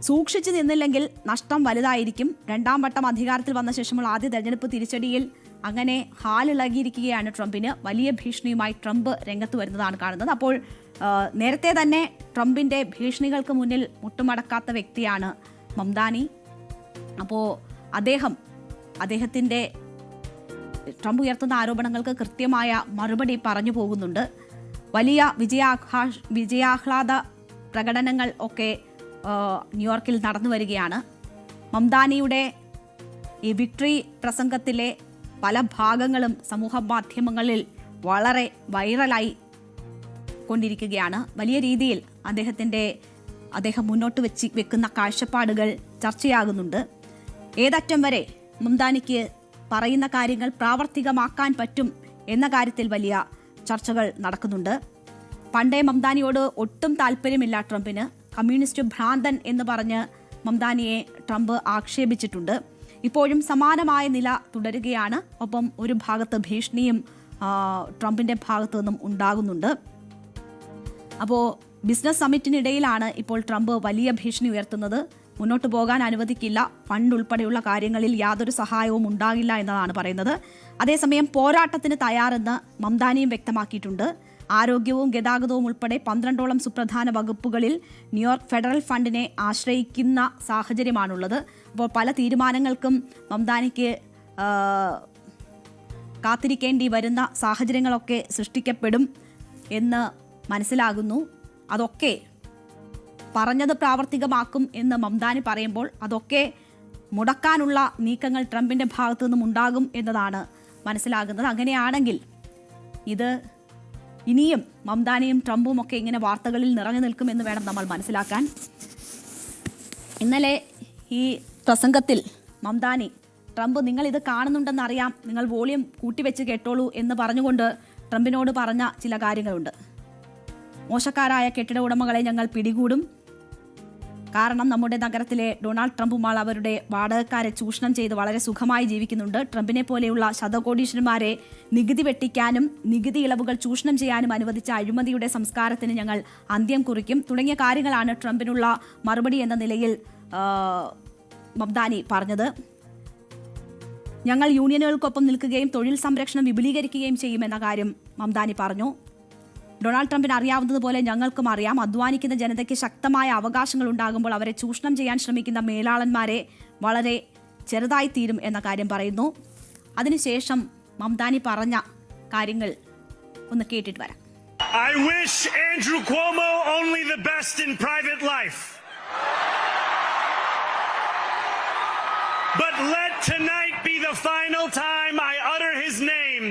സൂക്ഷിച്ചു നിന്നില്ലെങ്കിൽ നഷ്ടം വലുതായിരിക്കും. രണ്ടാം വട്ടം അധികാരത്തിൽ വന്ന ശേഷമുള്ള ആദ്യ തെരഞ്ഞെടുപ്പ് തിരിച്ചടിയിൽ അങ്ങനെ ഹാലിളകിയിരിക്കുകയാണ് ട്രംപിന്. വലിയ ഭീഷണിയുമായി ട്രംപ് രംഗത്ത് വരുന്നതാണ് കാണുന്നത്. അപ്പോൾ നേരത്തെ തന്നെ ട്രംപിന്റെ ഭീഷണികൾക്ക് മുന്നിൽ മുട്ടുമടക്കാത്ത വ്യക്തിയാണ് മംദാനി. അപ്പോൾ അദ്ദേഹത്തിൻ്റെ ട്രംപ് ഉയർത്തുന്ന ആരോപണങ്ങൾക്ക് കൃത്യമായ മറുപടി പറഞ്ഞു പോകുന്നുണ്ട്. വലിയ വിജയാഹ്ലാദ പ്രകടനങ്ങൾ ഒക്കെ ന്യൂയോർക്കിൽ നടന്നു വരികയാണ്. മംദാനിയുടെ ഈ വിക്ടറി പ്രസംഗത്തിലെ പല ഭാഗങ്ങളും സമൂഹ മാധ്യമങ്ങളിൽ വളരെ വൈറലായി കൊണ്ടിരിക്കുകയാണ്. വലിയ രീതിയിൽ അദ്ദേഹം മുന്നോട്ട് വെക്കുന്ന കാഴ്ചപ്പാടുകൾ ചർച്ചയാകുന്നുണ്ട്. ഏതറ്റം വരെ മംദാനിക്ക് പറയുന്ന കാര്യങ്ങൾ പ്രാവർത്തികമാക്കാൻ പറ്റും എന്ന കാര്യത്തിൽ വലിയ ചർച്ചകൾ നടക്കുന്നുണ്ട്. പണ്ടേ മംദാനിയോട് ഒട്ടും താല്പര്യമില്ല ട്രംപിന്. കമ്മ്യൂണിസ്റ്റ് ഭ്രാന്തൻ എന്ന് പറഞ്ഞ് മംദാനിയെ ട്രംപ് ആക്ഷേപിച്ചിട്ടുണ്ട്. ഇപ്പോഴും സമാനമായ നില തുടരുകയാണ്. ഒപ്പം ഒരു ഭാഗത്ത് ഭീഷണിയും ട്രംപിന്റെ ഭാഗത്തു നിന്നും ഉണ്ടാകുന്നുണ്ട്. അപ്പോൾ ബിസിനസ് സമ്മിറ്റിനിടയിലാണ് ഇപ്പോൾ ട്രംപ് വലിയ ഭീഷണി ഉയർത്തുന്നത്. മുന്നോട്ട് പോകാൻ അനുവദിക്കില്ല, ഫണ്ട് ഉൾപ്പെടെയുള്ള കാര്യങ്ങളിൽ യാതൊരു സഹായവും ഉണ്ടാകില്ല എന്നതാണ് പറയുന്നത്. അതേസമയം പോരാട്ടത്തിന് തയ്യാറെന്ന് മംദാനിയും വ്യക്തമാക്കിയിട്ടുണ്ട്. ആരോഗ്യവും ഗതാഗതവും ഉൾപ്പെടെ 12ഓളം സുപ്രധാന വകുപ്പുകളിൽ ന്യൂയോർക്ക് ഫെഡറൽ ഫണ്ടിനെ ആശ്രയിക്കുന്ന സാഹചര്യമാണുള്ളത്. അപ്പോൾ പല തീരുമാനങ്ങൾക്കും മംദാനിക്ക് കാത്തിരിക്കേണ്ടി വരുന്ന സാഹചര്യങ്ങളൊക്കെ സൃഷ്ടിക്കപ്പെടും എന്ന് മനസ്സിലാകുന്നു. അതൊക്കെ പറഞ്ഞത് പ്രാവർത്തികമാക്കും എന്ന് മംദാനി പറയുമ്പോൾ അതൊക്കെ മുടക്കാനുള്ള നീക്കങ്ങൾ ട്രംപിന്റെ ഭാഗത്തു നിന്നും ഉണ്ടാകും എന്നതാണ് മനസ്സിലാകുന്നത്. അങ്ങനെയാണെങ്കിൽ ഇത് ഇനിയും മംദാനിയും ട്രംപും ഒക്കെ ഇങ്ങനെ വാർത്തകളിൽ നിറഞ്ഞു നിൽക്കുമെന്ന് വേണം നമ്മൾ മനസ്സിലാക്കാൻ. ഇന്നലെ ഈ പ്രസംഗത്തിൽ മംദാനി ട്രംപ് നിങ്ങൾ ഇത് കാണുന്നുണ്ടെന്നറിയാം, നിങ്ങൾ വോളിയം കൂട്ടിവെച്ച് കേട്ടോളൂ എന്ന് പറഞ്ഞുകൊണ്ട് ട്രംപിനോട് പറഞ്ഞ ചില കാര്യങ്ങളുണ്ട്. മോശക്കാരായ കെട്ടിട ഉടമകളെ ഞങ്ങൾ പിടികൂടും, കാരണം നമ്മുടെ നഗരത്തിലെ ഡൊണാൾഡ് ട്രംപുമാൾ അവരുടെ വാടകക്കാരെ ചൂഷണം ചെയ്ത് വളരെ സുഖമായി ജീവിക്കുന്നുണ്ട്. ട്രംപിനെ പോലെയുള്ള ശതകോടീശ്വരന്മാരെ നികുതി വെട്ടിക്കാനും നികുതി ഇളവുകൾ ചൂഷണം ചെയ്യാനും അനുവദിച്ച അഴിമതിയുടെ സംസ്കാരത്തിന് ഞങ്ങൾ അന്ത്യം കുറിക്കും തുടങ്ങിയ കാര്യങ്ങളാണ് ട്രംപിനുള്ള മറുപടി എന്ന നിലയിൽ മംദാനി പറഞ്ഞത്. ഞങ്ങൾ യൂണിയനുകൾക്കൊപ്പം നിൽക്കുകയും തൊഴിൽ സംരക്ഷണം വിപുലീകരിക്കുകയും ചെയ്യുമെന്ന കാര്യം മംദാനി പറഞ്ഞു. ഡൊണാൾഡ് ട്രംപിന് അറിയാവുന്നതുപോലെ ഞങ്ങൾക്കും അറിയാം, അധ്വാനിക്കുന്ന ജനതയ്ക്ക് ശക്തമായ അവകാശങ്ങൾ ഉണ്ടാകുമ്പോൾ അവരെ ചൂഷണം ചെയ്യാൻ ശ്രമിക്കുന്ന മേലാളന്മാരെ വളരെ ചെറുതായി തീരും എന്ന കാര്യം പറയുന്നു. അതിനുശേഷം മംദാനി പറഞ്ഞ കാര്യങ്ങൾ ഒന്ന് കേട്ടിട്ട് വരാം. I wish Andrew Cuomo only the best in private life. But let tonight be the final time I utter his name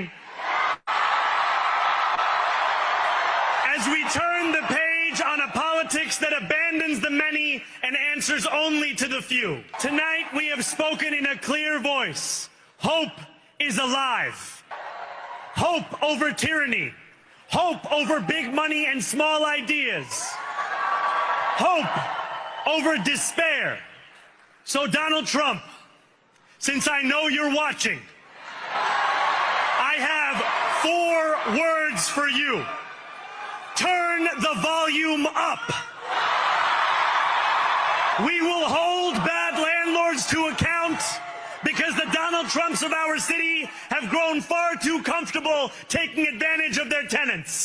as we turn the page on a politics that abandons the many and answers only to the few. Tonight we have spoken in a clear voice. Hope is alive. Hope over tyranny. Hope over big money and small ideas. Hope over despair. So Donald Trump, since I know you're watching, I have 4 words for you. Turn the volume up. We will hold bad landlords to account because the Donald Trumps of our city have grown far too comfortable taking advantage of their tenants.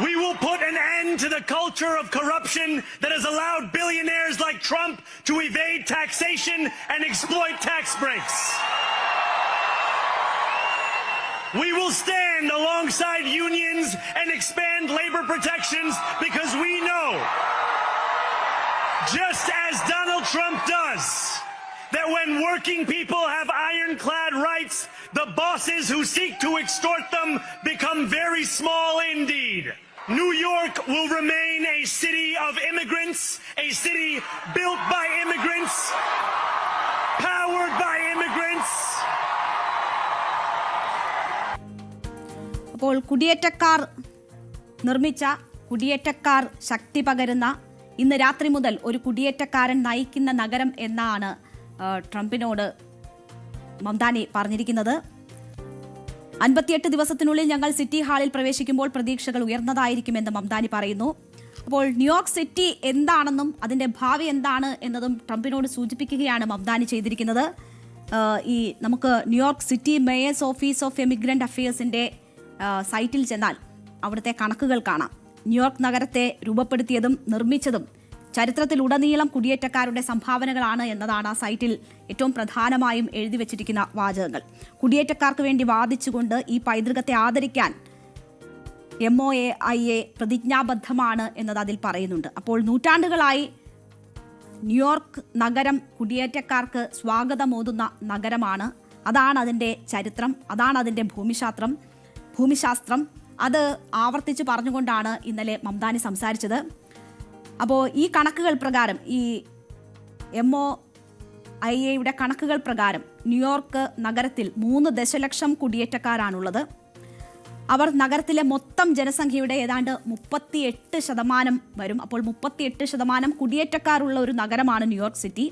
We will put an end to the culture of corruption that has allowed billionaires like Trump to evade taxation and exploit tax breaks. We will stand alongside unions and expand labor protections because we know, just as Donald Trump does, that when working people have ironclad rights, the bosses who seek to extort them become very small indeed. New York will remain a city of immigrants, a city built by immigrants, powered by immigrants. അപ്പോൾ കുടിയേറ്റക്കാർ നിർമ്മിച്ച, കുടിയേറ്റക്കാർ ശക്തി പകരുന്ന, ഇന്ന് രാത്രി മുതൽ ഒരു കുടിയേറ്റക്കാരൻ നയിക്കുന്ന നഗരം എന്നാണ് ട്രംപിനോട് മംദാനി പറഞ്ഞിരിക്കുന്നത്. 58 ദിവസത്തിനുള്ളിൽ ഞങ്ങൾ സിറ്റി ഹാളിൽ പ്രവേശിക്കുമ്പോൾ പ്രതീക്ഷകൾ ഉയർന്നതായിരിക്കുമെന്ന് മംദാനി പറയുന്നു. അപ്പോൾ ന്യൂയോർക്ക് സിറ്റി എന്താണെന്നും അതിന്റെ ഭാവി എന്താണ് എന്നതും ട്രംപിനോട് സൂചിപ്പിക്കുകയാണ് മംദാനി ചെയ്തിരിക്കുന്നത്. ഈ നമുക്ക് New York city mayor's office of immigrant അഫയേഴ്സിന്റെ സൈറ്റിൽ ചെന്നാൽ അവിടുത്തെ കണക്കുകൾ കാണാം. ന്യൂയോർക്ക് നഗരത്തെ രൂപപ്പെടുത്തിയതും നിർമ്മിച്ചതും ചരിത്രത്തിലുടനീളം കുടിയേറ്റക്കാരുടെ സംഭാവനകളാണ് എന്നതാണ് ആ സൈറ്റിൽ ഏറ്റവും പ്രധാനമായും എഴുതി വച്ചിരിക്കുന്ന വാചകങ്ങൾ. കുടിയേറ്റക്കാർക്ക് വേണ്ടി വാദിച്ചുകൊണ്ട് ഈ പൈതൃകത്തെ ആദരിക്കാൻ MOAIA പ്രതിജ്ഞാബദ്ധമാണ് എന്നത് അതിൽ പറയുന്നുണ്ട്. അപ്പോൾ നൂറ്റാണ്ടുകളായി ന്യൂയോർക്ക് നഗരം കുടിയേറ്റക്കാർക്ക് സ്വാഗതമോതുന്ന നഗരമാണ്. അതാണ് അതിൻ്റെ ചരിത്രം, അതാണ് അതിൻ്റെ ഭൂമിശാസ്ത്രം. അത് ആവർത്തിച്ച് പറഞ്ഞുകൊണ്ടാണ് ഇന്നലെ മംദാനി സംസാരിച്ചത്. അപ്പോൾ ഈ കണക്കുകൾ പ്രകാരം, ഈ MOAIA കണക്കുകൾ പ്രകാരം ന്യൂയോർക്ക് നഗരത്തിൽ 3 ദശലക്ഷം കുടിയേറ്റക്കാരാണുള്ളത്. അവർ നഗരത്തിലെ മൊത്തം ജനസംഖ്യയുടെ ഏതാണ്ട് 38% വരും. അപ്പോൾ 38% കുടിയേറ്റക്കാരുള്ള ഒരു നഗരമാണ് ന്യൂയോർക്ക് സിറ്റി.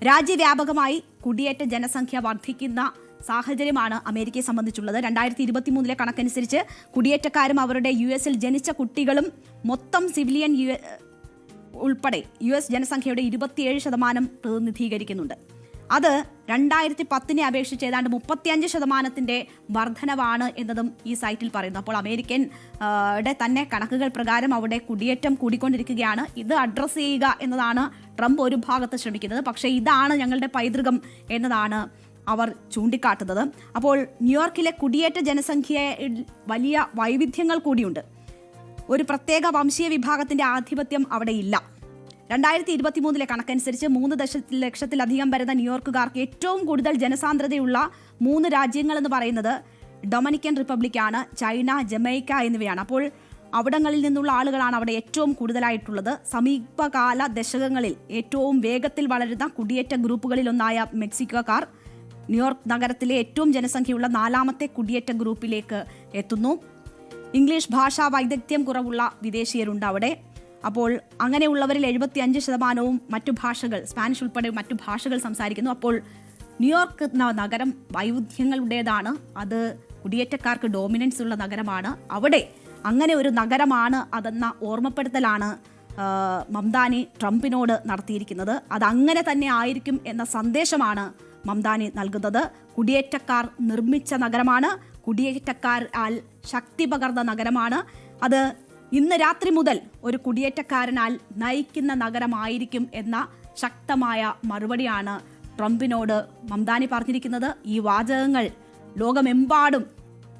രാജ്യവ്യാപകമായി കുടിയേറ്റ ജനസംഖ്യ വർദ്ധിക്കുന്ന സാഹചര്യമാണ് അമേരിക്കയെ സംബന്ധിച്ചുള്ളത്. 2023 കണക്കനുസരിച്ച് കുടിയേറ്റക്കാരും അവരുടെ US ജനിച്ച കുട്ടികളും മൊത്തം സിവിലിയൻ ഉൾപ്പെടെ US ജനസംഖ്യയുടെ 27% പ്രതിനിധീകരിക്കുന്നുണ്ട്. അത് 2010 അപേക്ഷിച്ച് ഏതാണ്ട് 35% വർധനവാണ് എന്നതും ഈ സൈറ്റിൽ പറയുന്നു. അപ്പോൾ അമേരിക്കൻ തന്നെ കണക്കുകൾ പ്രകാരം അവിടെ കുടിയേറ്റം കൂടിക്കൊണ്ടിരിക്കുകയാണ്. ഇത് അഡ്രസ്സ് ചെയ്യുക എന്നതാണ് ട്രംപ് ഒരു ഭാഗത്ത് ശ്രമിക്കുന്നത്. പക്ഷേ ഇതാണ് ഞങ്ങളുടെ പൈതൃകം എന്നതാണ് അവർ ചൂണ്ടിക്കാട്ടുന്നത്. അപ്പോൾ ന്യൂയോർക്കിലെ കുടിയേറ്റ ജനസംഖ്യയിൽ വലിയ വൈവിധ്യങ്ങൾ കൂടിയുണ്ട്. ഒരു പ്രത്യേക വംശീയ വിഭാഗത്തിന്റെ ആധിപത്യം അവിടെ ഇല്ല. 2023 കണക്കനുസരിച്ച് 3 ദശലക്ഷത്തിലധികം വരുന്ന ന്യൂയോർക്കുകാർക്ക് ഏറ്റവും കൂടുതൽ ജനസാന്ദ്രതയുള്ള 3 രാജ്യങ്ങൾ എന്ന് പറയുന്നത് ഡൊമിനിക്കൻ റിപ്പബ്ലിക്കാണ്, ചൈന, ജമൈക്ക എന്നിവയാണ്. അപ്പോൾ അവിടങ്ങളിൽ നിന്നുള്ള ആളുകളാണ് അവിടെ ഏറ്റവും കൂടുതലായിട്ടുള്ളത്. സമീപകാല ദശകങ്ങളിൽ ഏറ്റവും വേഗത്തിൽ വളരുന്ന കുടിയേറ്റ ഗ്രൂപ്പുകളിലൊന്നായ മെക്സിക്കോക്കാർ ന്യൂയോർക്ക് നഗരത്തിലെ ഏറ്റവും ജനസംഖ്യയുള്ള 4ാമത്തെ കുടിയേറ്റ ഗ്രൂപ്പിലേക്ക് എത്തുന്നു. ഇംഗ്ലീഷ് ഭാഷാ വൈദഗ്ധ്യം കുറവുള്ള വിദേശീയരുണ്ട് അവിടെ. അപ്പോൾ അങ്ങനെയുള്ളവരിൽ 75% മറ്റു ഭാഷകൾ, സ്പാനിഷ് ഉൾപ്പെടെ മറ്റു ഭാഷകൾ സംസാരിക്കുന്നു. അപ്പോൾ ന്യൂയോർക്ക് നഗരം വൈവിധ്യങ്ങളുടേതാണ്. അത് കുടിയേറ്റക്കാർക്ക് ഡോമിനൻസ് ഉള്ള നഗരമാണ്. അവിടെ അങ്ങനെ ഒരു നഗരമാണ് അതെന്ന ഓർമ്മപ്പെടുത്തലാണ് മംദാനി ട്രംപിനോട് നടത്തിയിരിക്കുന്നത്. അതങ്ങനെ തന്നെ ആയിരിക്കും എന്ന സന്ദേശമാണ് മംദാനി നൽകുന്നത്. കുടിയേറ്റക്കാർ നിർമ്മിച്ച നഗരമാണ്, കുടിയേറ്റക്കാരാൽ ശക്തി പകർന്ന നഗരമാണ്. അത് ഇന്ന് രാത്രി മുതൽ ഒരു കുടിയേറ്റക്കാരനാൽ നയിക്കുന്ന നഗരമായിരിക്കും എന്ന ശക്തമായ മറുപടിയാണ് ട്രംപിനോട് മംദാനി പറഞ്ഞിരിക്കുന്നത്. ഈ വാചകങ്ങൾ ലോകമെമ്പാടും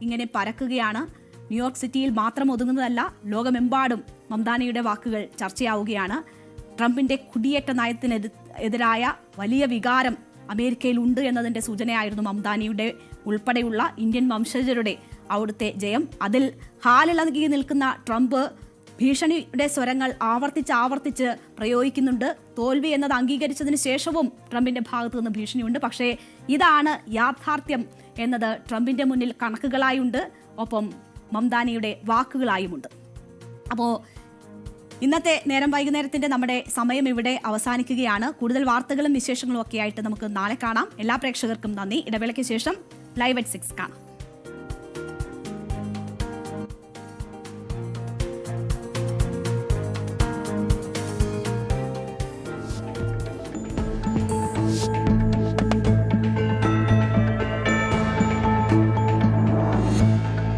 ഇങ്ങനെ പരക്കുകയാണ്. ന്യൂയോർക്ക് സിറ്റിയിൽ മാത്രം ഒതുങ്ങുന്നതല്ല, ലോകമെമ്പാടും മംദാനിയുടെ വാക്കുകൾ ചർച്ചയാവുകയാണ്. ട്രംപിന്റെ കുടിയേറ്റ നയത്തിനെതിരായ വലിയ വികാരം അമേരിക്കയിൽ ഉണ്ട് എന്നതിന്റെ സൂചനയായിരുന്നു മംദാനിയുടെ ഉൾപ്പെടെയുള്ള ഇന്ത്യൻ വംശജരുടെ അവിടുത്തെ ജയം. അതിൽ ഹാലിളകി നിൽക്കുന്ന ട്രംപ് ഭീഷണിയുടെ സ്വരങ്ങൾ ആവർത്തിച്ച് പ്രയോഗിക്കുന്നുണ്ട്. തോൽവി എന്നത് അംഗീകരിച്ചതിന് ശേഷവും ട്രംപിന്റെ ഭാഗത്തു നിന്ന് ഭീഷണിയുണ്ട്. പക്ഷേ ഇതാണ് യാഥാർത്ഥ്യം എന്നത് ട്രംപിന്റെ മുന്നിൽ കണക്കുകളായുണ്ട്, ഒപ്പം മംദാനിയുടെ വാക്കുകളായുമുണ്ട്. അപ്പോൾ ഇന്നത്തെ നേരം വൈകുന്നേരത്തിന്റെ നമ്മുടെ സമയം ഇവിടെ അവസാനിക്കുകയാണ്. കൂടുതൽ വാർത്തകളും വിശേഷങ്ങളും ഒക്കെ ആയിട്ട് നമുക്ക് നാളെ കാണാം. എല്ലാ പ്രേക്ഷകർക്കും നന്ദി. ഇടവേളയ്ക്ക് ശേഷം ലൈവ് at 6 കാണാം.